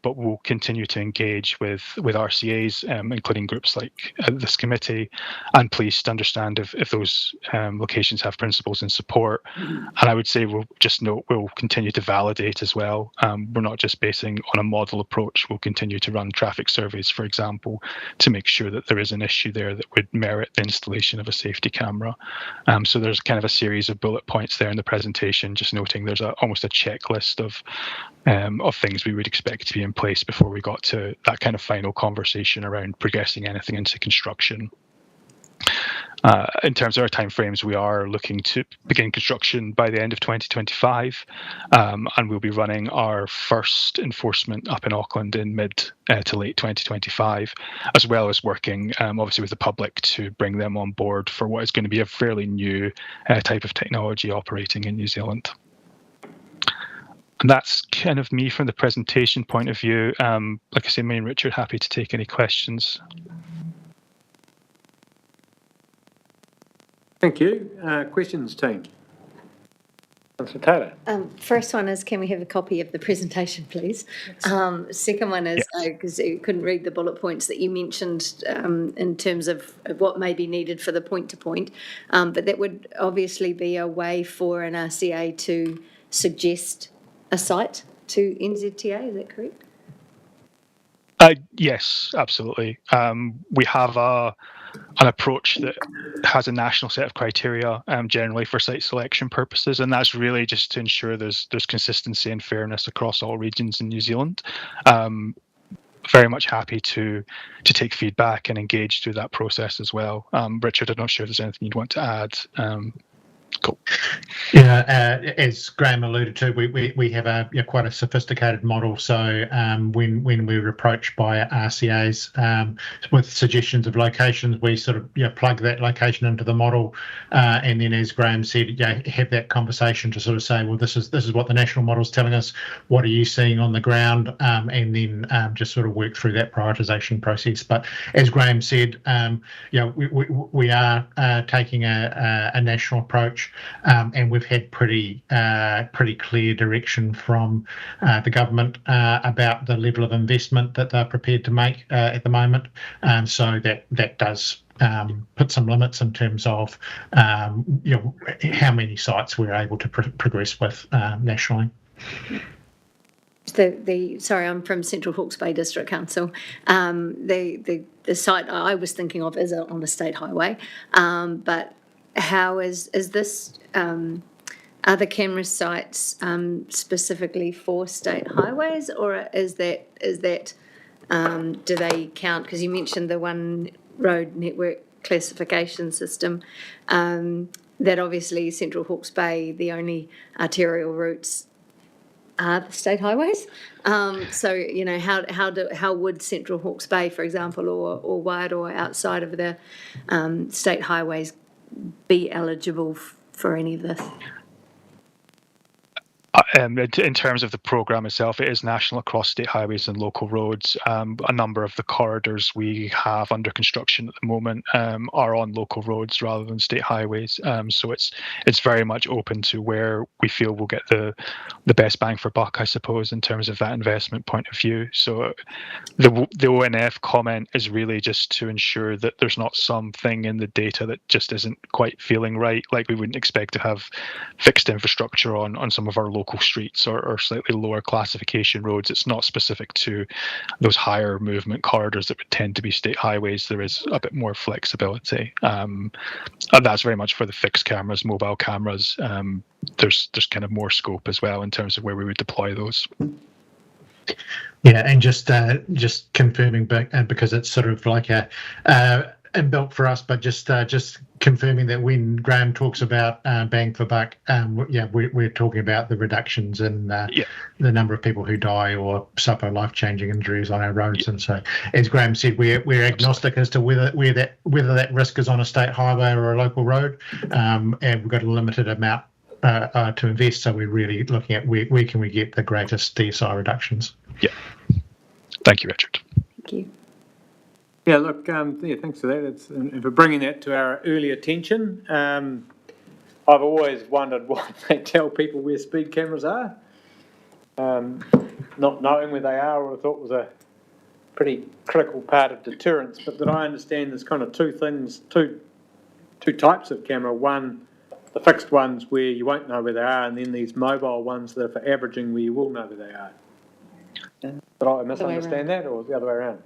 but we'll continue to engage with RCAs, including groups like this committee, and police to understand if those locations have principles in support. And I would say we'll continue to validate as well. We're not just basing on a model approach. We'll continue to run traffic surveys, for example, to make sure that there is an issue there that would merit the installation of a safety camera. So there's kind of a series of bullet points there in the presentation, just noting there's almost a checklist of things we would expect to be in place before we got to that kind of final conversation around progressing anything into construction. In terms of our timeframes, we are looking to begin construction by the end of 2025, and we'll be running our first enforcement up in Auckland in mid to late 2025, as well as working obviously with the public to bring them on board for what is going to be a fairly new type of technology operating in New Zealand. And that's kind of me from the presentation point of view. Like I say, me and Richard, happy to take any questions. Thank you. Questions, team? Councillor Taylor. First one is, can we have a copy of the presentation, please? Second one is, because you couldn't read the bullet points that you mentioned in terms of what may be needed for the point-to-point, but that would obviously be a way for an RCA to suggest a site to NZTA, is that correct? Yes, absolutely. We have an approach that has a national set of criteria generally for site selection purposes, and that's really just to ensure there's consistency and fairness across all regions in New Zealand. Very much happy to take feedback and engage through that process as well. Richard, I'm not sure if there's anything you'd want to add. Cool. Yeah, as Graham alluded to, we have quite a sophisticated model. So when we were approached by RCAs with suggestions of locations, we sort of plug that location into the model, and then, as Graham said, have that conversation to sort of say, well, this is what the national model is telling us. What are you seeing on the ground? And then just sort of work through that prioritisation process. But as Graham said, we are taking a national approach. And we've had pretty clear direction from the government about the level of investment that they're prepared to make at the moment. So that does put some limits in terms of how many sites we're able to progress with nationally. Sorry, I'm from Central Hawke's Bay District Council. The site I was thinking of is on a state highway, but how is this, are the camera sites specifically for state highways, or is that do they count, because you mentioned the one road network classification system, that obviously Central Hawke's Bay, the only arterial routes are the state highways. So, you know, how would Central Hawke's Bay, for example, or Wairoa outside of the state highways be eligible for any of this? In terms of the programme itself, it is national across state highways and local roads. A number of the corridors we have under construction at the moment are on local roads rather than state highways. So it's very much open to where we feel we'll get the best bang for buck, I suppose, in terms of that investment point of view. So the ONF comment is really just to ensure that there's not something in the data that just isn't quite feeling right. Like we wouldn't expect to have fixed infrastructure on some of our local streets or slightly lower classification roads. It's not specific to those higher movement corridors that would tend to be state highways. There is a bit more flexibility. And that's very much for the fixed cameras, mobile cameras. There's kind of more scope as well in terms of where we would deploy those. Yeah, and just confirming, because it's sort of like a inbuilt for us, but just confirming that when Graham talks about bang for buck, we're talking about the reductions in the number of people who die or suffer life-changing injuries on our roads. And so, as Graham said, we're agnostic as to whether that risk is on a state highway or a local road, and we've got a limited amount to invest. So we're really looking at where can we get the greatest DSI reductions. Yeah. Thank you, Richard. Thank you. Yeah, look, thanks for that. And for bringing that to our early attention. I've always wondered why they tell people where speed cameras are. Not knowing where they are, I would have thought was a pretty critical part of deterrence. But that I understand there's kind of two types of camera. One, the fixed ones where you won't know where they are, and then these mobile ones that are for averaging where you will know where they are. Did I misunderstand that, or the other way around?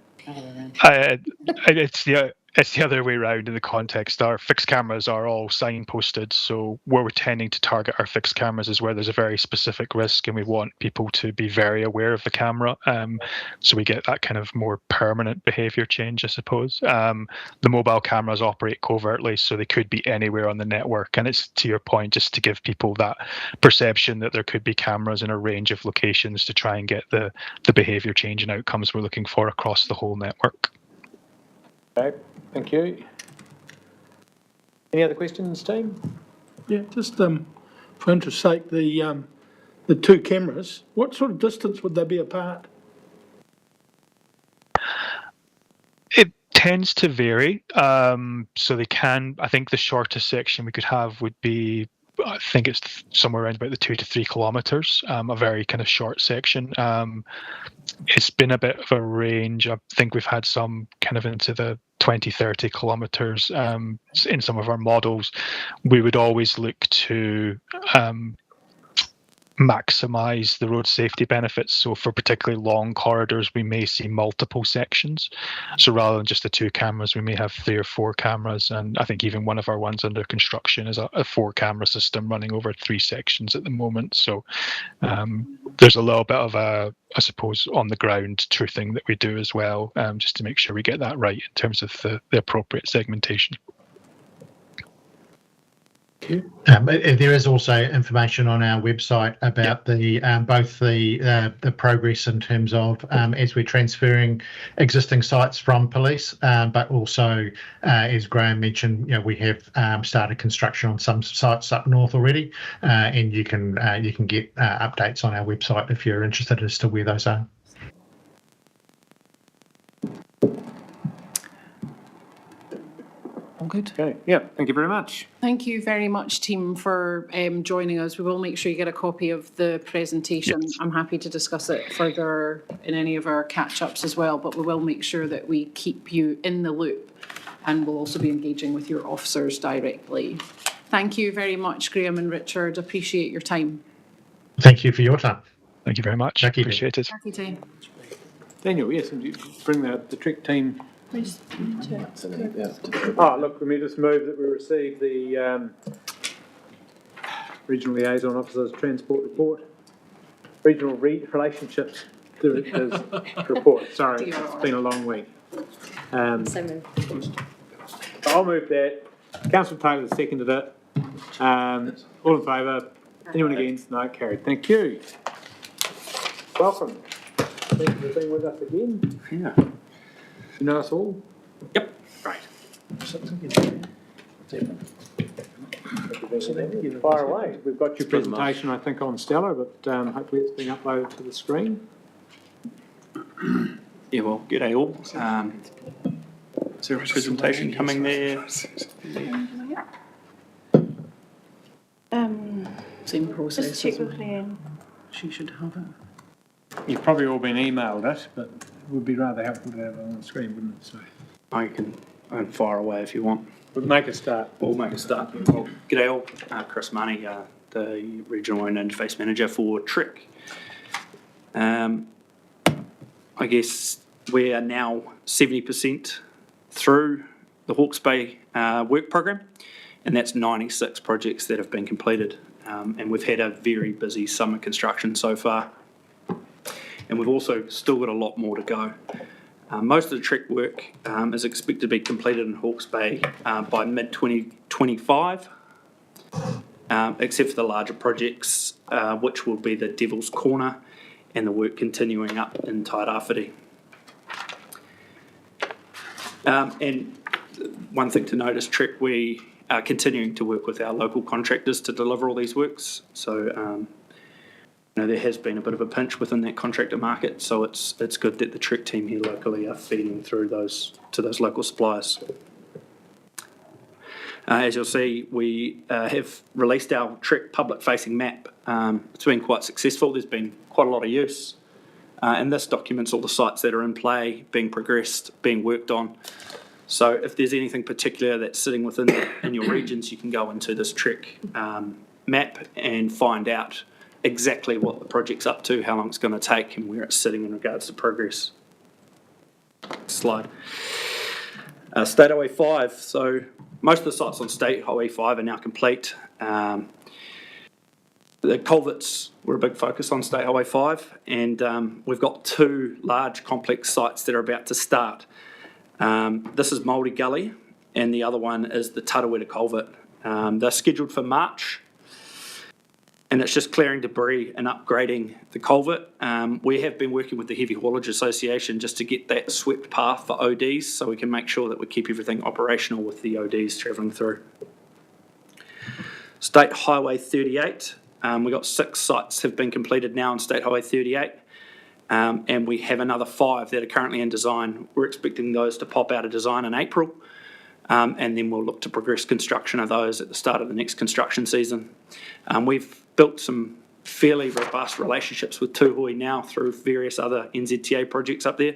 It's the other way around in the context. Our fixed cameras are all signposted, so where we're tending to target our fixed cameras is where there's a very specific risk and we want people to be very aware of the camera. So we get that kind of more permanent behaviour change, I suppose. The mobile cameras operate covertly, so they could be anywhere on the network. And it's, to your point, just to give people that perception that there could be cameras in a range of locations to try and get the behaviour change and outcomes we're looking for across the whole network. Okay, thank you. Any other questions, team? Yeah, just for interest's sake, the two cameras, what sort of distance would they be apart? It tends to vary. So they can, I think the shortest section we could have would be, I think it's somewhere around about the 2 to 3 kilometres, a very kind of short section. It's been a bit of a range. I think we've had some kind of into the 20, 30 kilometres in some of our models. We would always look to maximise the road safety benefits. So for particularly long corridors, we may see multiple sections. So rather than just the 2 cameras, we may have 3 or 4 cameras. And I think even one of our ones under construction is a 4-camera system running over 3 sections at the moment. So there's a little bit of a, I suppose, on the ground truthing that we do as well, just to make sure we get that right in terms of the appropriate segmentation. There is also information on our website about the both the progress in terms of as we're transferring existing sites from police, but also as Graham mentioned, we have started construction on some sites up north already, and you can get updates on our website if you're interested as to where those are. All good. Okay. Yeah. Thank you very much. Thank you very much, team, for joining us. We will make sure you get a copy of the presentation. Yes. I'm happy to discuss it further in any of our catch-ups as well, but we will make sure that we keep you in the loop, and we'll also be engaging with your officers directly. Thank you very much, Graham and Richard. Appreciate your time. Thank you for your time. Thank you very much. Appreciate it. Thank you, team. Daniel, yes, and you bring the Trek team. Oh, look, let me just move that we receive the Regional Liaison Officer's Transport Report. Regional Relationships Director's Report. Sorry, it's been a long week. I'll move that. Councillor Taylor seconded it. All in favour? Anyone against? No, carried. Thank you. Welcome. Thank you for being with us again. Yeah. You know us all? Yep. Great. Fire away. We've got your presentation, I think, on Stella, but hopefully it's being uploaded to the screen. Yeah, well, g'day all. Is there a presentation coming there? Same process. Just check with Leanne. She should have it. You've probably all been emailed it, but it would be rather helpful to have it on the screen, wouldn't it? So I can fire away if you want. we'll make a start. We'll make a start. Well, g'day all. Chris Marnie, the Regional and Interface Manager for Trick. I guess we are now 70% through the Hawke's Bay work program, and that's 96 projects that have been completed. And we've had a very busy summer construction so far. And we've also still got a lot more to go. Most of the Trick work is expected to be completed in Hawke's Bay by mid-2025, except for the larger projects, which will be the Devil's Corner and the work continuing up in Tairāwhiti. And one thing to note is Trick, we are continuing to work with our local contractors to deliver all these works. So, there has been a bit of a pinch within that contractor market, so it's good that the Trick team here locally are feeding through to those local suppliers. As you'll see, we have released our Trick public-facing map. It's been quite successful. There's been quite a lot of use. And this documents all the sites that are in play, being progressed, being worked on. So if there's anything particular that's sitting in your regions, you can go into this Trick map and find out exactly what the project's up to, how long it's going to take, and where it's sitting in regards to progress. Next slide. State Highway 5. So most of the sites on State Highway 5 are now complete. The culverts were a big focus on State Highway 5, and we've got two large complex sites that are about to start. This is Māori Gully, and the other one is the Tarawera Culvert. They're scheduled for March, and it's just clearing debris and upgrading the culvert. We have been working with the Heavy Haulage Association just to get that swept path for ODs, so we can make sure that we keep everything operational with the ODs travelling through. State Highway 38. We've got 6 sites have been completed now on State Highway 38, and we have another 5 that are currently in design. We're expecting those to pop out of design in April, and then we'll look to progress construction of those at the start of the next construction season. We've built some fairly robust relationships with Tūhoe now through various other NZTA projects up there,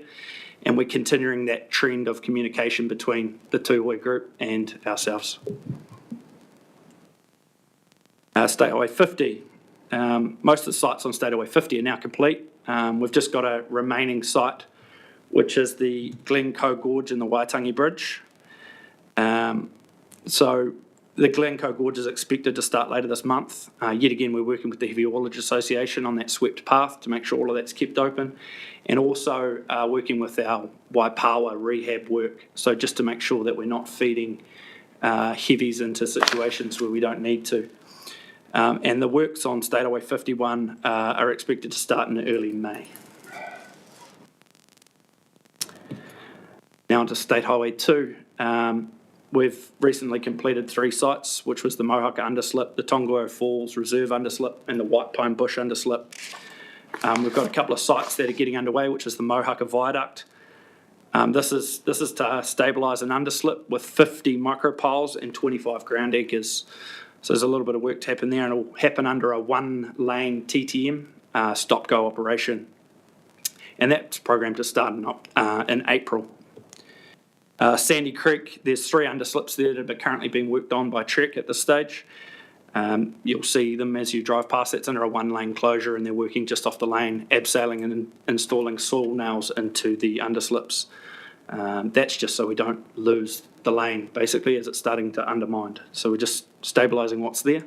and we're continuing that trend of communication between the Tūhoe group and ourselves. State Highway 50. Most of the sites on State Highway 50 are now complete. We've just got a remaining site, which is the Glencoe Gorge and the Waitangi Bridge. So the Glencoe Gorge is expected to start later this month. Yet again, we're working with the Heavy Haulage Association on that swept path to make sure all of that's kept open, and also working with our Waipawa rehab work, so just to make sure that we're not feeding heavies into situations where we don't need to. And the works on State Highway 51 are expected to start in early May. Now onto State Highway 2. We've recently completed 3 sites, which was the Mohaka Underslip, the Tongariro Falls Reserve Underslip, and the White Pine Bush Underslip. We've got a couple of sites that are getting underway, which is the Mohaka Viaduct. This is to stabilise an underslip with 50 micropiles and 25 ground anchors. So there's a little bit of work to happen there, and it'll happen under a 1-lane TTM stop-go operation. And that's programmed to start in April. Sandy Creek, there's 3 underslips there that are currently being worked on by Trek at this stage. You'll see them as you drive past. It's under a 1-lane closure, and they're working just off the lane, abseiling and installing soil nails into the underslips. That's just so we don't lose the lane, basically, as it's starting to undermine. So we're just stabilising what's there.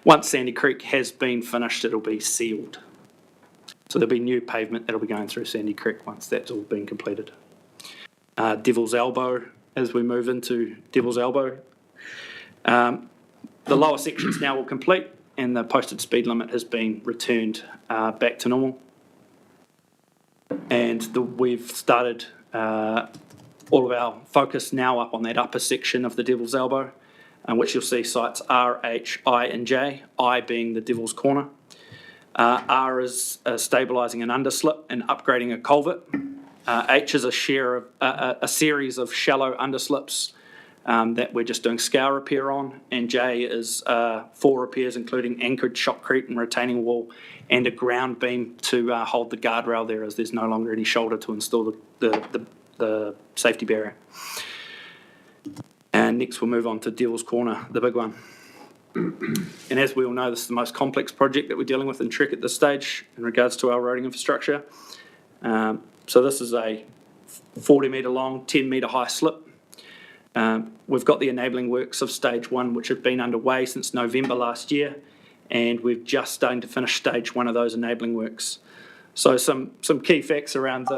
Once Sandy Creek has been finished, it'll be sealed. So there'll be new pavement that'll be going through Sandy Creek once that's all been completed. Devil's Elbow, as we move into Devil's Elbow. The lower sections now all complete, and the posted speed limit has been returned back to normal. And we've started all of our focus now up on that upper section of the Devil's Elbow, which you'll see sites R, H, I and J, I being the Devil's Corner. R is stabilising an underslip and upgrading a culvert. H is a series of shallow underslips that we're just doing scour repair on, and J is 4 repairs including anchored shotcrete and retaining wall and a ground beam to hold the guardrail there, as there's no longer any shoulder to install the safety barrier. And next we'll move on to Devil's Corner, the big one. And as we all know, this is the most complex project that we're dealing with in Trek at this stage in regards to our roading infrastructure. So this is a 40 metre long, 10 metre high slip. We've got the enabling works of stage 1, which have been underway since November last year, and we're just starting to finish stage 1 of those enabling works. So some key facts around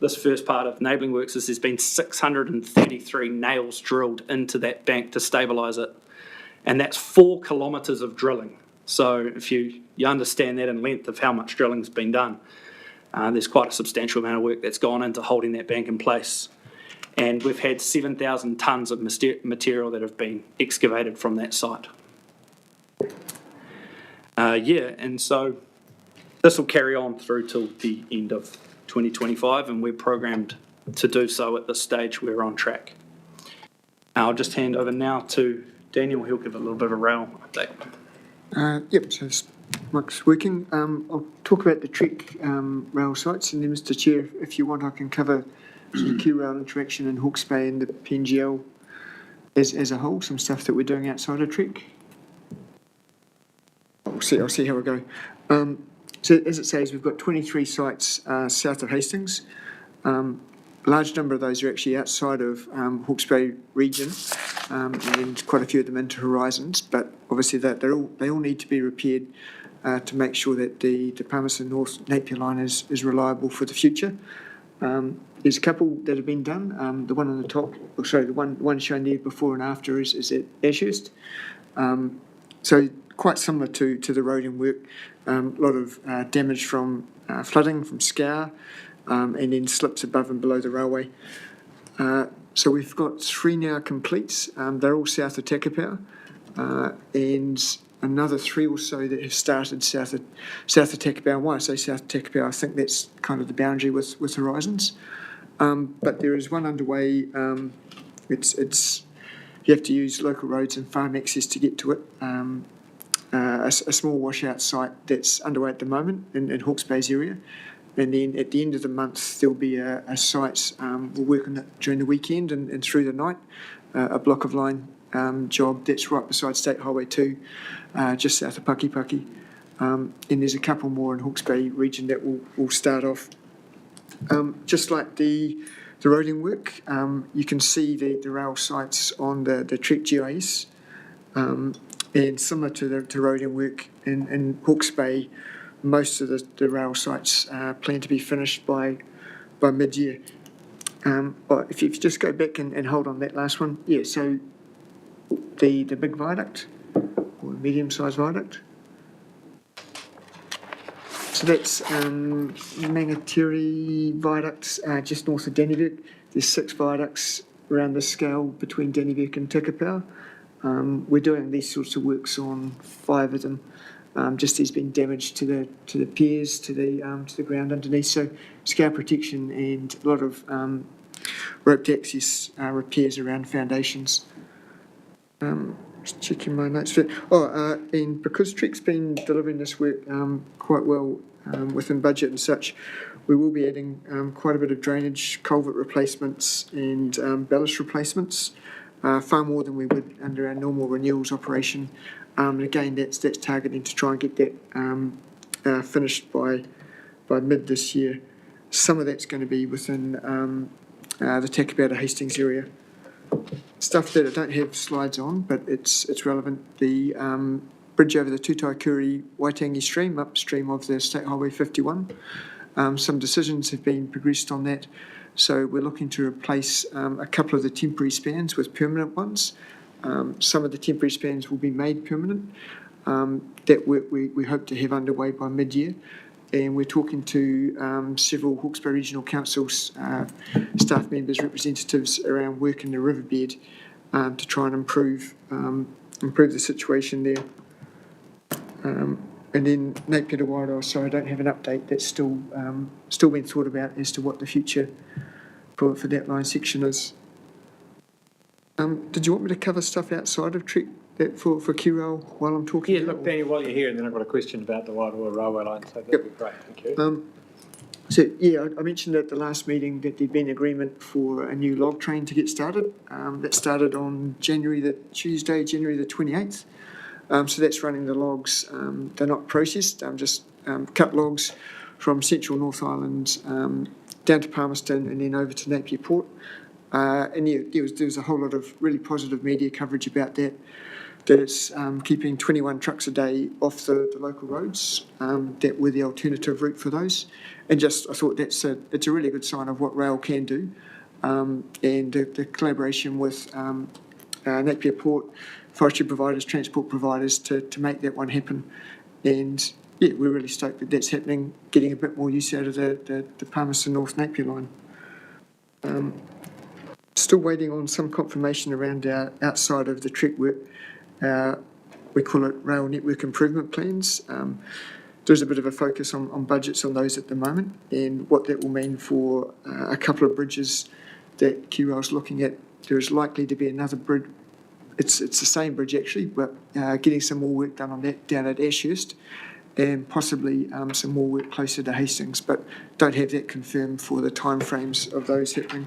this first part of enabling works is there's been 633 nails drilled into that bank to stabilise it, and that's 4 kilometres of drilling. So if you understand that in length of how much drilling's been done, there's quite a substantial amount of work that's gone into holding that bank in place. And we've had 7,000 tonnes of material that have been excavated from that site. And so this will carry on through till the end of 2025, and we're programmed to do so at this stage. We're on track. I'll just hand over now to Daniel. He'll give a little bit of a rail update. Yep, so Mike's working. I'll talk about the Trek rail sites, and then, Mr. Chair, if you want, I can cover some key rail interaction in Hawke's Bay and the PNGL as a whole, some stuff that we're doing outside of Trek. I'll see how we go. So as it says, we've got 23 sites south of Hastings. Large number of those are actually outside of Hawke's Bay region, and quite a few of them into Horizons, but obviously they all need to be repaired to make sure that the Palmerston North Napier line is reliable for the future. There's a couple that have been done. The one on the top, the one shown there before and after is at Ashurst. So quite similar to the roading work. A lot of damage from flooding, from scour, and then slips above and below the railway. So we've got 3 now complete. They're all south of Takapau, and another 3 or so that have started south of Takapau. Why I say south of Takapau, I think that's kind of the boundary with Horizons. But there is one underway. It's you have to use local roads and farm access to get to it. A small washout site that's underway at the moment in Hawke's Bay's area. And then at the end of the month, there'll be a site, we'll work on it during the weekend and through the night, a block of line job that's right beside State Highway 2, just south of Pakipaki. And there's a couple more in Hawke's Bay region that will start off. Just like the roading work, you can see the rail sites on the Trek GIS, and similar to the roading work in Hawke's Bay, most of the rail sites plan to be finished by mid-year. But if you just go back and hold on that last one, yeah, so the big viaduct, or medium-sized viaduct, so that's Mangatiri Viaduct, just north of Dannevirke. There's 6 viaducts around the scale between Dannevirke and Takapau. We're doing these sorts of works on 5 of them. Just there's been damage to the piers, to the ground underneath. So scour protection and a lot of roped access repairs around foundations. Just checking my notes. And because Trek's been delivering this work quite well within budget and such, we will be adding quite a bit of drainage, culvert replacements and ballast replacements, far more than we would under our normal renewals operation. And again, that's targeting to try and get that finished by mid this year. Some of that's going to be within the Takapau to Hastings area. Stuff that I don't have slides on, but it's relevant. The bridge over the Tutaikuri Waitangi stream, upstream of the State Highway 51. Some decisions have been progressed on that. So we're looking to replace a couple of the temporary spans with permanent ones. Some of the temporary spans will be made permanent. That work we hope to have underway by mid-year. And we're talking to several Hawkesbury Regional Council's staff members, representatives around work in the riverbed to try and improve the situation there. And then Napier to Wairoa, sorry, I don't have an update. That's still being thought about as to what the future for that line section is. Did you want me to cover stuff outside of Trek that for QRail while I'm talking? Yeah, look, Daniel, while you're here, and then I've got a question about the Wairoa railway line, so that'd be great, thank you. So, yeah, I mentioned at the last meeting that there'd been agreement for a new log train to get started. That started on Tuesday, January the 28th. So that's running the logs. They're not processed, just cut logs from central North Island down to Palmerston and then over to Napier Port. And yeah, there was a whole lot of really positive media coverage about that it's keeping 21 trucks a day off the local roads, that were the alternative route for those. And just, I thought it's a really good sign of what rail can do. And the collaboration with Napier Port, forestry providers, transport providers to make that one happen. And yeah, we're really stoked that that's happening, getting a bit more use out of the Palmerston North Napier line. Still waiting on some confirmation around our outside of the Trek work. We call it rail network improvement plans. There's a bit of a focus on budgets on those at the moment and what that will mean for a couple of bridges that QRail's looking at. There is likely to be another bridge. It's the same bridge actually, but getting some more work done on that down at Ashurst and possibly some more work closer to Hastings, but don't have that confirmed for the timeframes of those happening.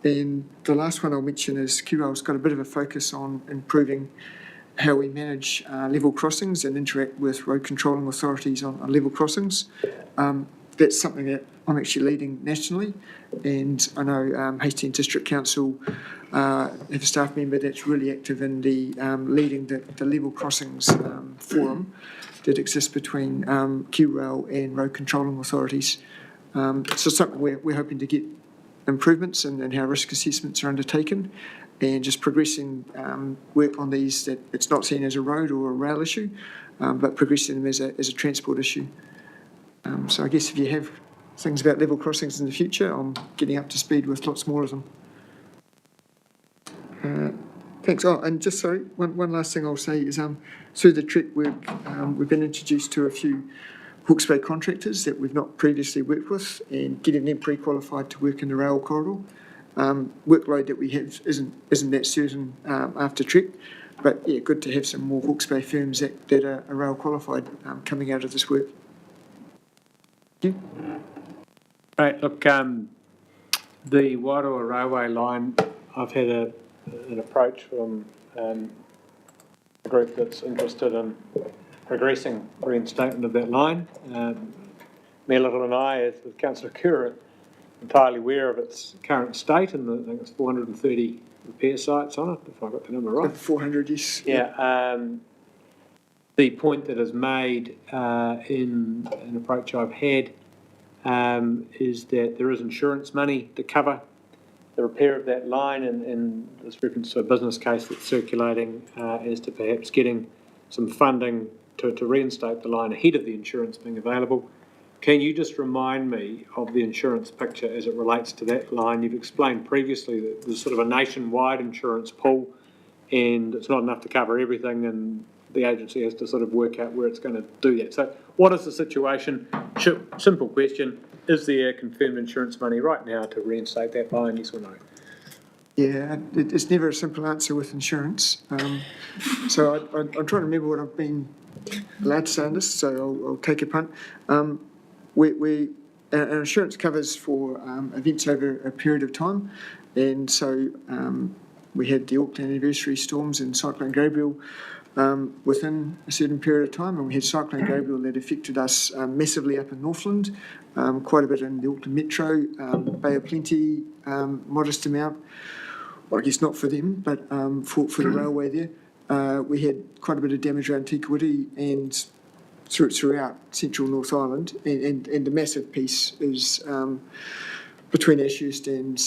And the last one I'll mention is QRail's got a bit of a focus on improving how we manage level crossings and interact with road controlling authorities on level crossings. That's something that I'm actually leading nationally, and I know Hastings District Council have a staff member that's really active in the leading the level crossings forum that exists between QRail and road controlling authorities. So something we're hoping to get improvements in how risk assessments are undertaken and just progressing work on these that it's not seen as a road or a rail issue, but progressing them as a transport issue. So I guess if you have things about level crossings in the future, I'm getting up to speed with lots more of them. Thanks. Oh, and just sorry, one last thing I'll say is through the Trek work, we've been introduced to a few Hawke's Bay contractors that we've not previously worked with and getting them pre-qualified to work in the rail corridor. Workload that we have isn't that certain after Trek, but yeah, good to have some more Hawke's Bay firms that are rail qualified coming out of this work. Thank you. Right, look, the Wairoa railway line, I've had an approach from a group that's interested in progressing reinstatement of that line. Mayor Little and I, as with Councillor Kerr, are entirely aware of its current state, and I think it's 430 repair sites on it, if I got the number right. 400, yes. Yeah. The point that is made in an approach I've had is that there is insurance money to cover the repair of that line, and there's reference to a business case that's circulating as to perhaps getting some funding to reinstate the line ahead of the insurance being available. Can you just remind me of the insurance picture as it relates to that line? You've explained previously that there's sort of a nationwide insurance pool and it's not enough to cover everything, and the agency has to sort of work out where it's going to do that. So what is the situation? Simple question. Is there confirmed insurance money right now to reinstate that line, yes or no? Yeah, it's never a simple answer with insurance. So I'm trying to remember what I've been allowed to say on this, so I'll take a punt. Our insurance covers for events over a period of time, and so we had the Auckland anniversary storms and Cyclone Gabriel within a certain period of time, and we had Cyclone Gabriel that affected us massively up in Northland, quite a bit in the Auckland Metro, Bay of Plenty, modest amount. Well, I guess not for them, but for the railway there. We had quite a bit of damage around Te Kuiti and throughout central North Island, and the massive piece is between Ashurst and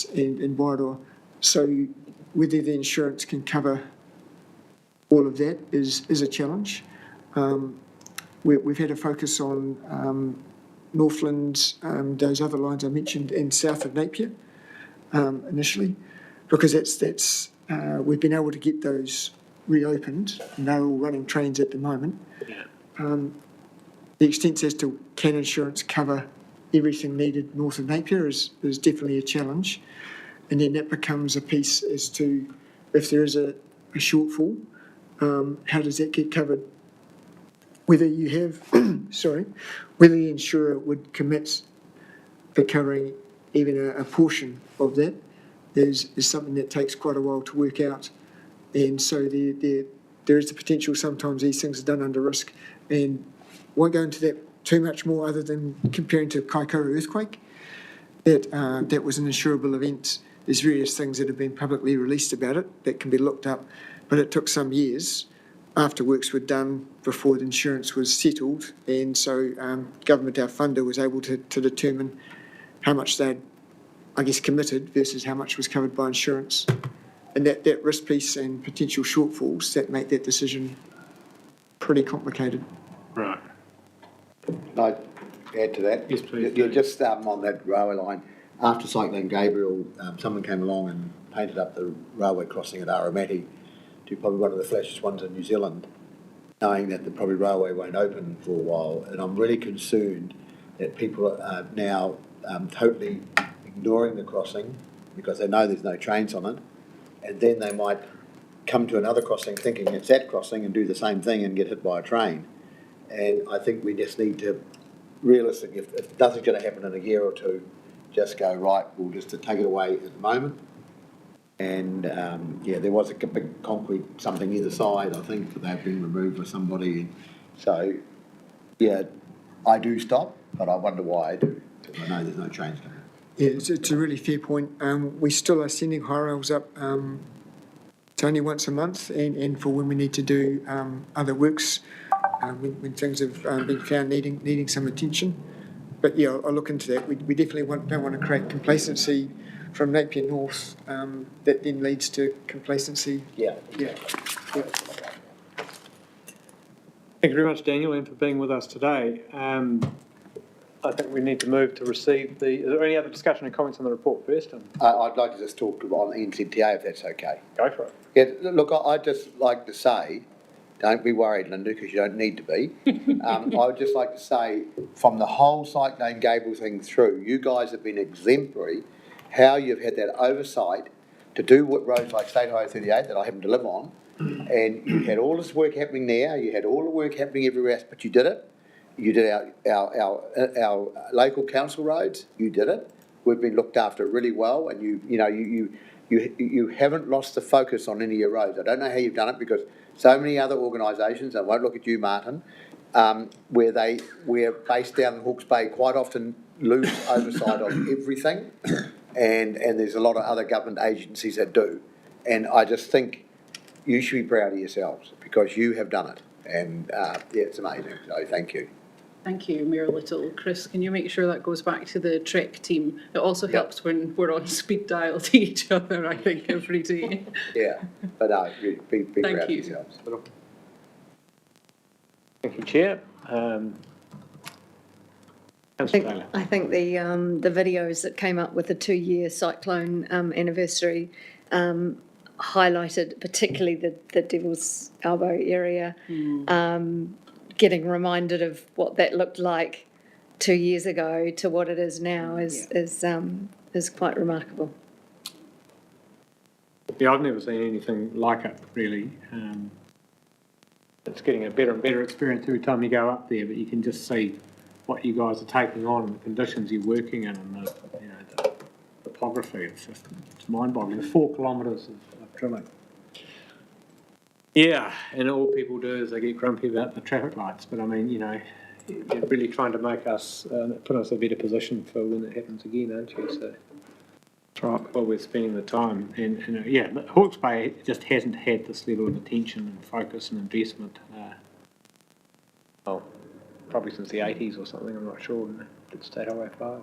Wairoa. So whether the insurance can cover all of that is a challenge. We've had a focus on Northland, those other lines I mentioned, and south of Napier initially, because we've been able to get those reopened, and they're all running trains at the moment. The extent as to can insurance cover everything needed north of Napier is definitely a challenge. And then that becomes a piece as to if there is a shortfall, how does that get covered? Whether you have, whether the insurer would commit for covering even a portion of that is something that takes quite a while to work out. And so there is the potential sometimes these things are done under risk, and won't go into that too much more other than comparing to Kaikoura earthquake. That was an insurable event. There's various things that have been publicly released about it that can be looked up, but it took some years after works were done before the insurance was settled, and so government, our funder, was able to determine how much they'd, I guess, committed versus how much was covered by insurance. And that risk piece and potential shortfalls that make that decision pretty complicated. Right. Can I add to that? Yes, please. You're just on that railway line. After Cyclone Gabriel, someone came along and painted up the railway crossing at Aramati to probably one of the flashiest ones in New Zealand, knowing that the probably railway won't open for a while. And I'm really concerned that people are now totally ignoring the crossing because they know there's no trains on it, and then they might come to another crossing thinking it's that crossing and do the same thing and get hit by a train. And I think we just need to, realistically, if nothing's going to happen in a year or two, just go, right, we'll just take it away at the moment. And there was a big concrete something either side, I think, that they've been removed by somebody. So, yeah, I do stop, but I wonder why I do, because I know there's no trains coming. Yeah, it's a really fair point. We still are sending high rails up. It's only once a month, and for when we need to do other works, when things have been found needing some attention. But yeah, I'll look into that. We definitely don't want to create complacency from Napier North that then leads to complacency. Yeah. Thank you very much, Daniel, and for being with us today. I think we need to move to receive is there any other discussion and comments on the report first? I'd like to just talk on NZTA, if that's okay. Go for it. Yeah, look, I'd just like to say, don't be worried, Linda, because you don't need to be. I would just like to say, from the whole Cyclone Gabriel thing through, you guys have been exemplary, how you've had that oversight to do what roads like State Highway 38 that I happen to live on, and you had all this work happening there, you had all the work happening everywhere else, but you did it. You did our local council roads. You did it. We've been looked after really well, and you haven't lost the focus on any of your roads. I don't know how you've done it because so many other organisations, I won't look at you, Martin, where based down in Hawke's Bay quite often lose oversight of everything, and there's a lot of other government agencies that do. And I just think you should be proud of yourselves because you have done it, and it's amazing. So thank you. Thank you, Mayor Little. Chris, can you make sure that goes back to the Trek team? It also helps when we're on speed dial to each other, I think, every day. Yeah, but no, be proud of yourselves. Thank you, Chair. I think the videos that came up with the 2-year cyclone anniversary highlighted particularly the Devil's Elbow area. Getting reminded of what that looked like 2 years ago to what it is now is quite remarkable. Yeah, I've never seen anything like it, really. It's getting a better and better experience every time you go up there, but you can just see what you guys are taking on and the conditions you're working in and the topography. It's mind-boggling. 4 kilometres of drilling. Yeah, and all people do is they get grumpy about the traffic lights, but I mean, you're really trying to make us, put us in a better position for when it happens again, aren't you? So that's right. Well, we're spending the time, and Hawke's Bay just hasn't had this level of attention and focus and investment, probably since the 80s or something, I'm not sure, in State Highway 5.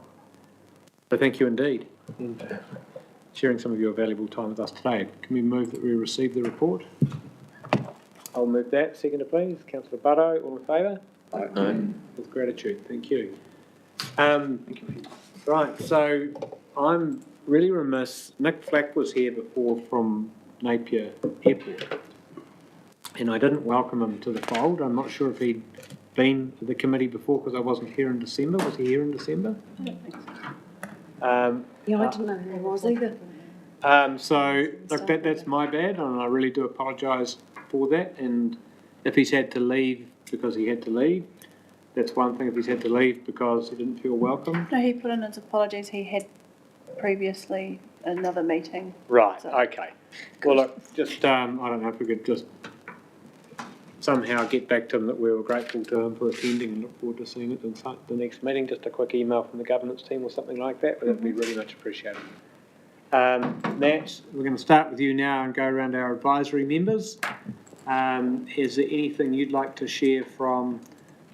So thank you indeed. sharing some of your valuable time with us today. Can we move that we receive the report? I'll move that. Seconder, please. Councillor Butto, all in favour? Aye. With gratitude, thank you. Right, so I'm really remiss. Nick Flack was here before from Napier Airport, and I didn't welcome him to the fold. I'm not sure if he'd been to the committee before because I wasn't here in December. Was he here in December? I don't think so. Yeah, I didn't know who he was either. So look, that's my bad, and I really do apologise for that. And if he's had to leave because he had to leave, that's one thing. If he's had to leave because he didn't feel welcome. No, he put in his apologies. He had previously another meeting. Right, So- okay. Well, look, just, I don't know if we could just somehow get back to him that we were grateful to him for attending and look forward to seeing it in the next meeting. Just a quick email from the governance team or something like that, but that'd be really much appreciated. Matt, we're going to start with you now and go around our advisory members. Is there anything you'd like to share from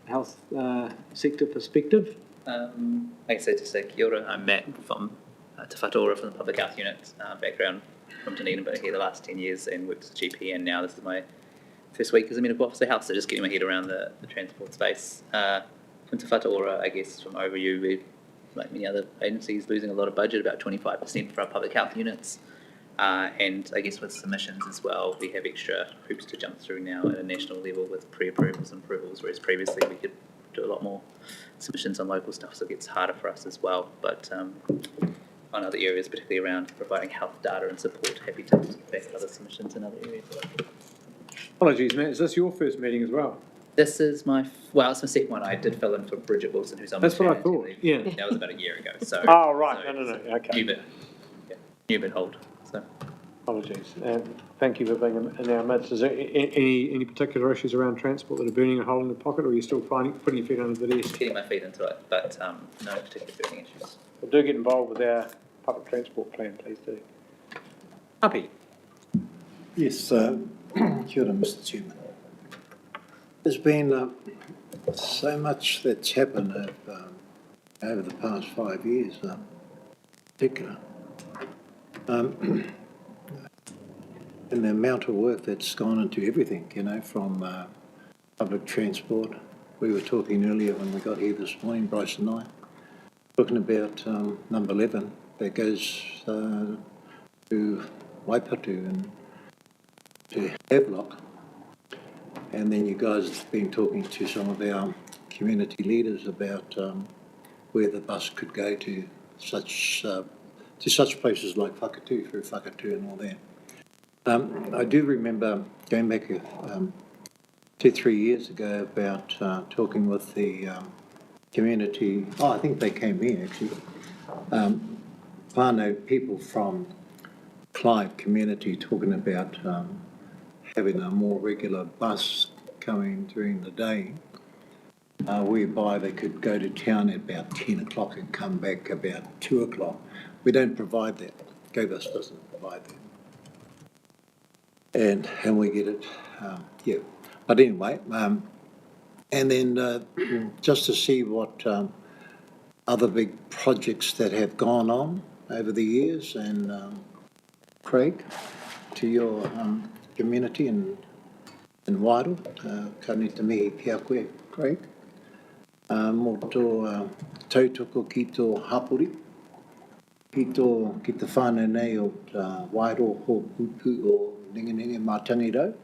a health sector perspective? Like I said, just say kia ora. I'm Matt from Te Whatuora from the Public Health Unit, background from Dunedin, but here the last 10 years and worked as a GP, and now this is my first week as a medical officer health, so just getting my head around the transport space. From Te Whatuora, I guess from overview, we're, like many other agencies, losing a lot of budget, about 25% for our public health units. And I guess with submissions as well, we have extra hoops to jump through now at a national level with pre-approvals and approvals, whereas previously we could do a lot more submissions on local stuff, so it gets harder for us as well. But on other areas, particularly around providing health data and support, happy to back other submissions in other areas. Apologies, Matt. Is this your first meeting as well? This is my, well, it's my second one. I did fill in for Bridget Wilson, who's on That's what I maternity thought, leave. yeah. That was about a year ago, so. Oh, right, so no, okay. New bit old, so. Apologies. Thank you for being in our midst. Is there any particular issues around transport that are burning a hole in the pocket, or are you still putting your feet under the desk? Getting my feet into it, but no particular burning issues. Well, do get involved with our public transport plan, please do. Happy. Yes, kia ora, Mr Chairman. There's been so much that's happened over the past 5 years, in particular. And the amount of work that's gone into everything, you know, from public transport. We were talking earlier when we got here this morning, Bryce and I, talking about number 11 that goes to Waipatu and to Havelock. And then you guys have been talking to some of our community leaders about where the bus could go to such places like Whakatū, through Whakatū and all that. I do remember going back 2-3 years ago about talking with the community. Oh, I think they came here actually. Whānau people from Clive community talking about having a more regular bus coming during the day, whereby they could go to town at about 10 o'clock and come back about 2 o'clock. We don't provide that. GoBus doesn't provide that. And we get it, yeah. But anyway, and then just to see what other big projects that have gone on over the years, and Craig, to your community in Wairu, ka ni te mihi ki a koe, Craig. Mō tō tautoko ki tō hapori, ki te whānau nei o Wairu ho pupu o Ninganinga Mātanirau.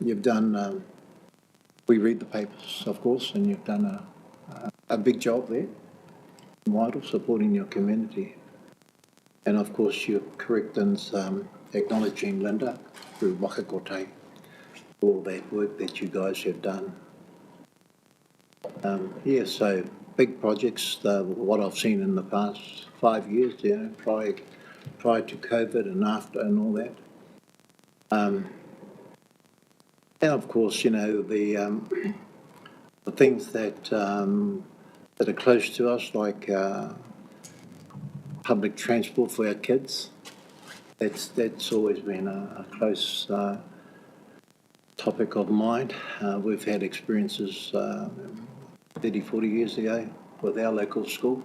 You've done, we read the papers, of course, and you've done a big job there in Wairu, supporting your community. And of course, you're correct in acknowledging Linda through Whakakote, all that work that you guys have done. Yeah, so big projects, what I've seen in the past 5 years, you know, prior to COVID and after and all that. And of course, you know, the things that are close to us, like public transport for our kids. That's always been a close topic of mine. We've had experiences 30, 40 years ago with our local school.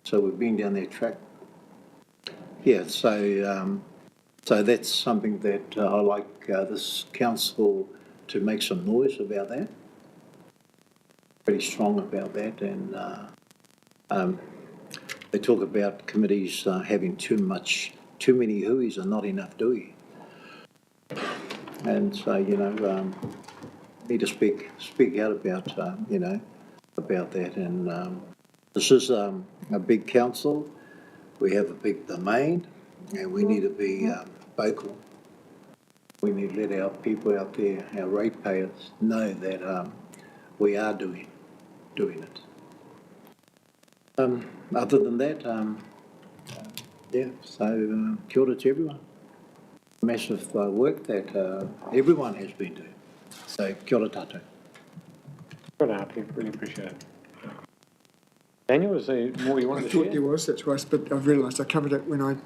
So we've been down that track yeah, so that's something that I like this council to make some noise about that. Pretty strong about that, and they talk about committees having too many hooies and not enough doey. And so, need to speak out about, about that. And this is a big council. We have a big domain, and we need to be vocal. We need to let our people out there, our ratepayers, know that we are doing it. Other than that, so kia ora to everyone. Massive work that everyone has been doing. So kia ora tātou. Good, Hartley, really appreciate it. Daniel, is there more you wanted to share? I thought there was, that's why, but I've realised I covered it when I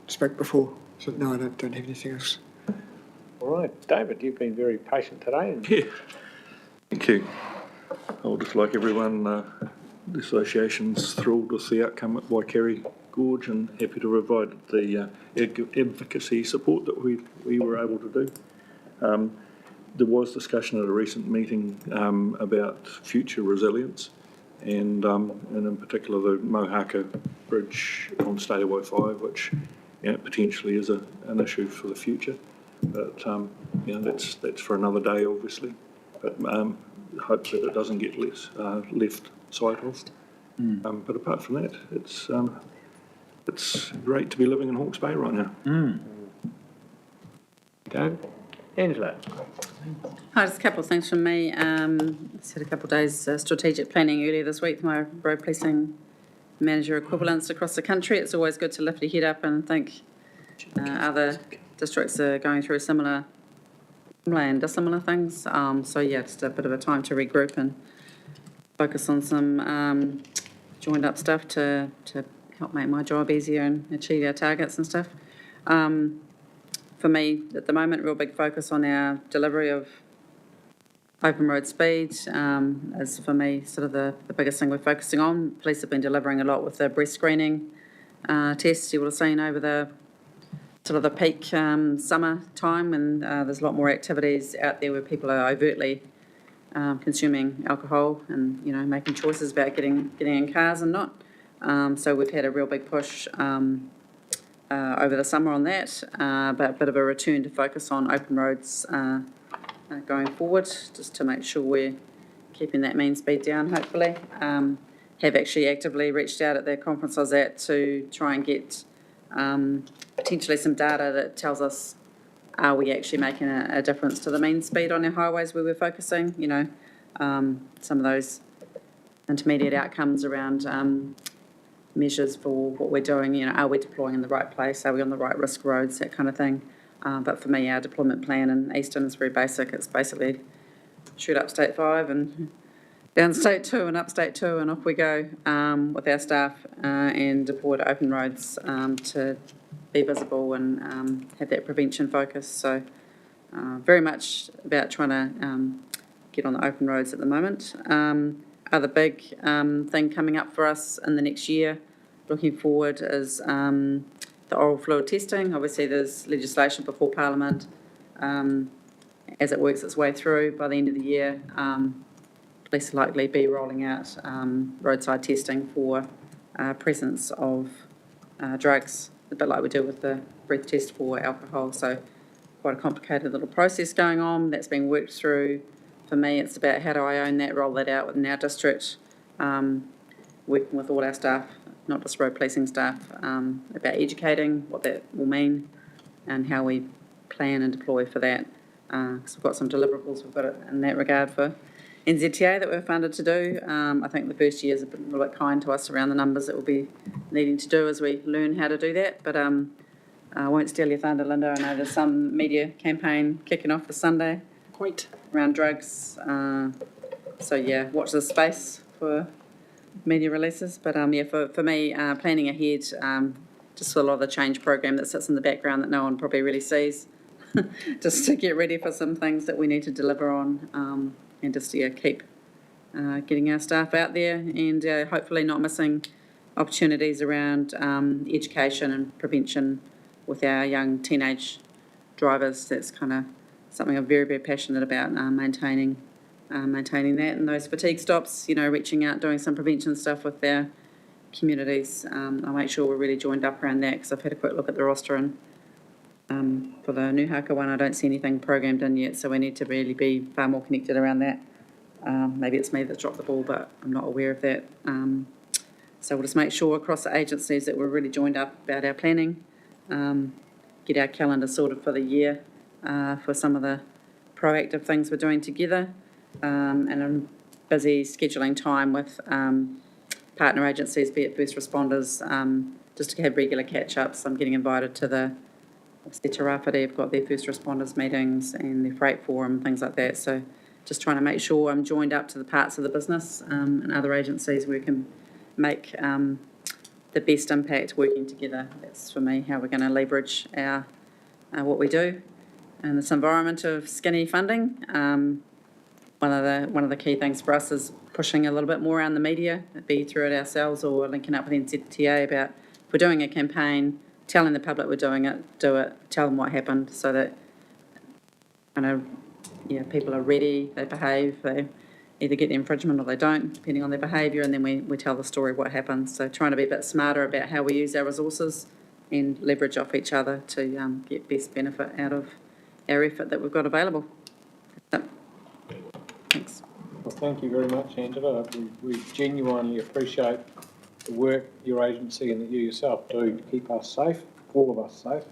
spoke before. So no, I don't have anything else. All right, David, you've been very patient today. And Yeah, thank you. I'll just like everyone, the association's thrilled with the outcome at Waikeri Gorge and happy to provide the advocacy support that we were able to do. There was discussion at a recent meeting about future resilience and in particular the Mohaka Bridge on State Highway 5, which potentially is an issue for the future. But that's for another day, obviously. But hope that it doesn't get left sight of. But apart from that, it's great to be living in Hawke's Bay right now. David? Angela? Hi, just a couple of things from me. Just had a couple of days strategic planning earlier this week, my road policing manager equivalents across the country. It's always good to lift your head up and think other districts are going through similar things. So yeah, just a bit of a time to regroup and focus on some joined up stuff to help make my job easier and achieve our targets and stuff. For me, at the moment, real big focus on our delivery of open road speed is for me sort of the biggest thing we're focusing on. Police have been delivering a lot with the breast screening tests. You will have seen over the sort of the peak summer time, and there's a lot more activities out there where people are overtly consuming alcohol and making choices about getting in cars and not. So we've had a real big push over the summer on that, but a bit of a return to focus on open roads going forward, just to make sure we're keeping that mean speed down, hopefully. Have actually actively reached out at the conference I was at to try and get potentially some data that tells us, are we actually making a difference to the mean speed on our highways where we're focusing? Some of those intermediate outcomes around measures for what we're doing, are we deploying in the right place? Are we on the right risk roads? That kind of thing. But for me, our deployment plan in Eastern is very basic. It's basically shoot up State 5 and down State 2 and up State 2 and off we go with our staff and deploy to open roads to be visible and have that prevention focus. So very much about trying to get on the open roads at the moment. Other big thing coming up for us in the next year, looking forward, is the oral fluid testing. Obviously there's legislation before Parliament as it works its way through. By the end of the year, police will likely be rolling out roadside testing for presence of drugs, a bit like we do with the breath test for alcohol. So quite a complicated little process going on that's being worked through. For me, it's about how do I own that, roll that out within our district, working with all our staff, not just road policing staff, about educating what that will mean and how we plan and deploy for that. Because we've got some deliverables we've got in that regard for NZTA that we're funded to do. I think the first year is a little bit kind to us around the numbers that we'll be needing to do as we learn how to do that. But I won't steal your thunder, Linda. I know there's some media campaign kicking off this Sunday. Quite. Around drugs. So yeah, watch this space for media releases. But yeah, for me, planning ahead, just for a lot of the change program that sits in the background that no one probably really sees, just to get ready for some things that we need to deliver on, and just keep getting our staff out there and hopefully not missing opportunities around education and prevention with our young teenage drivers. That's kind of something I'm very, very passionate about, maintaining that. And those fatigue stops, reaching out, doing some prevention stuff with our communities. I'll make sure we're really joined up around that, because I've had a quick look at the roster, and for the Nuhaka one, I don't see anything programmed in yet, so we need to really be far more connected around that. Maybe it's me that dropped the ball, but I'm not aware of that. So we'll just make sure across the agencies that we're really joined up about our planning, get our calendar sorted for the year, for some of the proactive things we're doing together, and I'm busy scheduling time with partner agencies, be it first responders, just to have regular catch-ups. I'm getting invited to the Te Rāwhiti, have got their first responders meetings and their freight forum, things like that. So just trying to make sure I'm joined up to the parts of the business and other agencies where we can make the best impact working together. That's, for me, how we're going to leverage our what we do in this environment of skinny funding. One of the key things for us is pushing a little bit more around the media, be through it ourselves or linking up with NZTA about, if we're doing a campaign, telling the public we're doing it, do it, tell them what happened, so that people are ready, they behave, they either get the infringement or they don't, depending on their behaviour, and then we tell the story of what happens. So trying to be a bit smarter about how we use our resources and leverage off each other to get best benefit out of our effort that we've got available. Thanks. Well, thank you very much, Angela. We genuinely appreciate the work your agency and that you yourself do to keep us safe, all of us safe,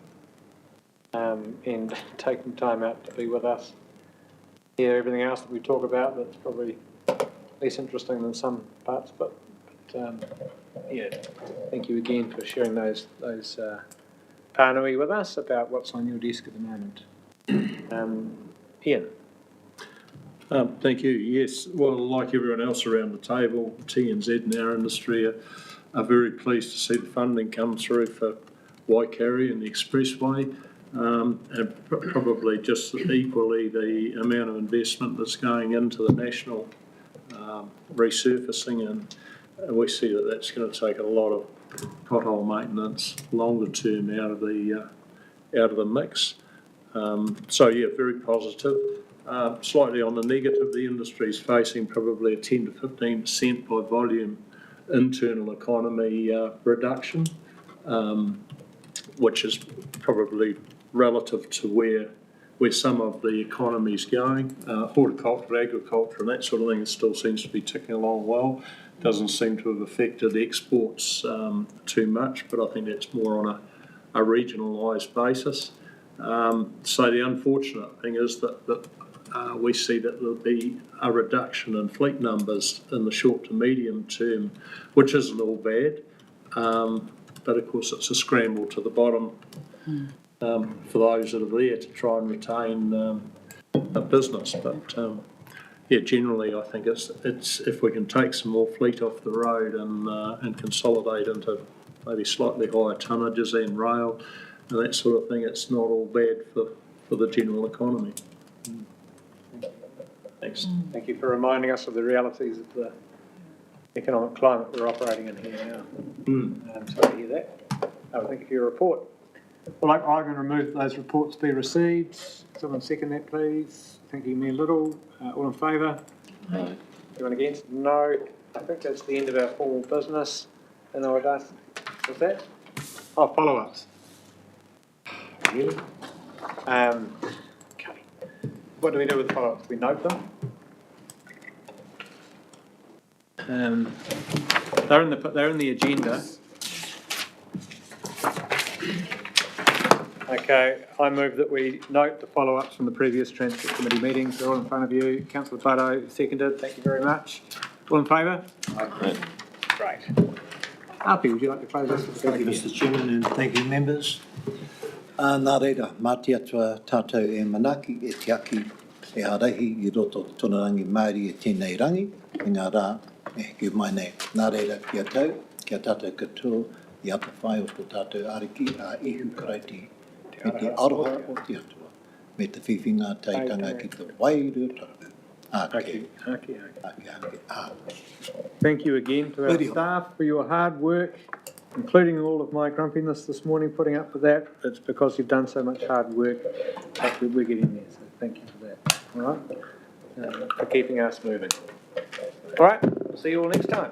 and taking time out to be with us. Hear everything else that we talk about that's probably less interesting than some parts, but thank you again for sharing those pānui with us about what's on your desk at the moment. Ian. Thank you. Yes, well, like everyone else around the table, TNZ and our industry are very pleased to see the funding come through for Waikari and the expressway, and probably just equally the amount of investment that's going into the national resurfacing, and we see that that's going to take a lot of pothole maintenance longer term out of the mix. So yeah, very positive. Slightly on the negative, the industry is facing probably a 10 to 15% by volume internal economy reduction, which is probably relative to where some of the economy is going. Horticulture, agriculture and that sort of thing still seems to be ticking along well. Doesn't seem to have affected exports too much, but I think that's more on a regionalised basis. So the unfortunate thing is that we see that there'll be a reduction in fleet numbers in the short to medium term, which isn't all bad, but of course it's a scramble to the bottom for those that are there to try and retain a business. But generally I think it's if we can take some more fleet off the road and consolidate into maybe slightly higher tonnages and rail and that sort of thing, it's not all bad for the general economy. Thanks. Thank you for reminding us of the realities of the economic climate we're operating in here now. I'm sorry to hear that. Thank you for your report. Well, I'm going to move those reports be received. Someone second that, please. Thank you, Mayor Little. All in favour? Aye. Anyone against? No. I think that's the end of our formal business. And I would ask, what's that? Oh, follow-ups. Really? Okay. What do we do with the follow-ups? We note them. They're in the agenda. Okay, I move that we note the follow-ups from the previous Transport Committee meetings. They're all in front of you. Councillor Butto seconded. Thank you very much. All in favour? Aye. Great. Api, would you like to close us? Thank you, Mr. Chairman, and thank you, members. Nā reira, mati atua tātou e manaki e te aki e harahi I roto tōna rangi Māori e tēnei rangi, i ngā rā e heke mai nei. Nā reira kia tau, kia tātou katoa, I ata whai o tō tātou ariki a ihu karaiti me te aroha o te atua, me te whiwhinga teitanga ki te wairua taru. Aki. Thank you again to our staff for your hard work, including all of my grumpiness this morning, putting up with that. It's because you've done so much hard work that we're getting there, so thank you for that. All right? For keeping us moving. All right, see you all next time.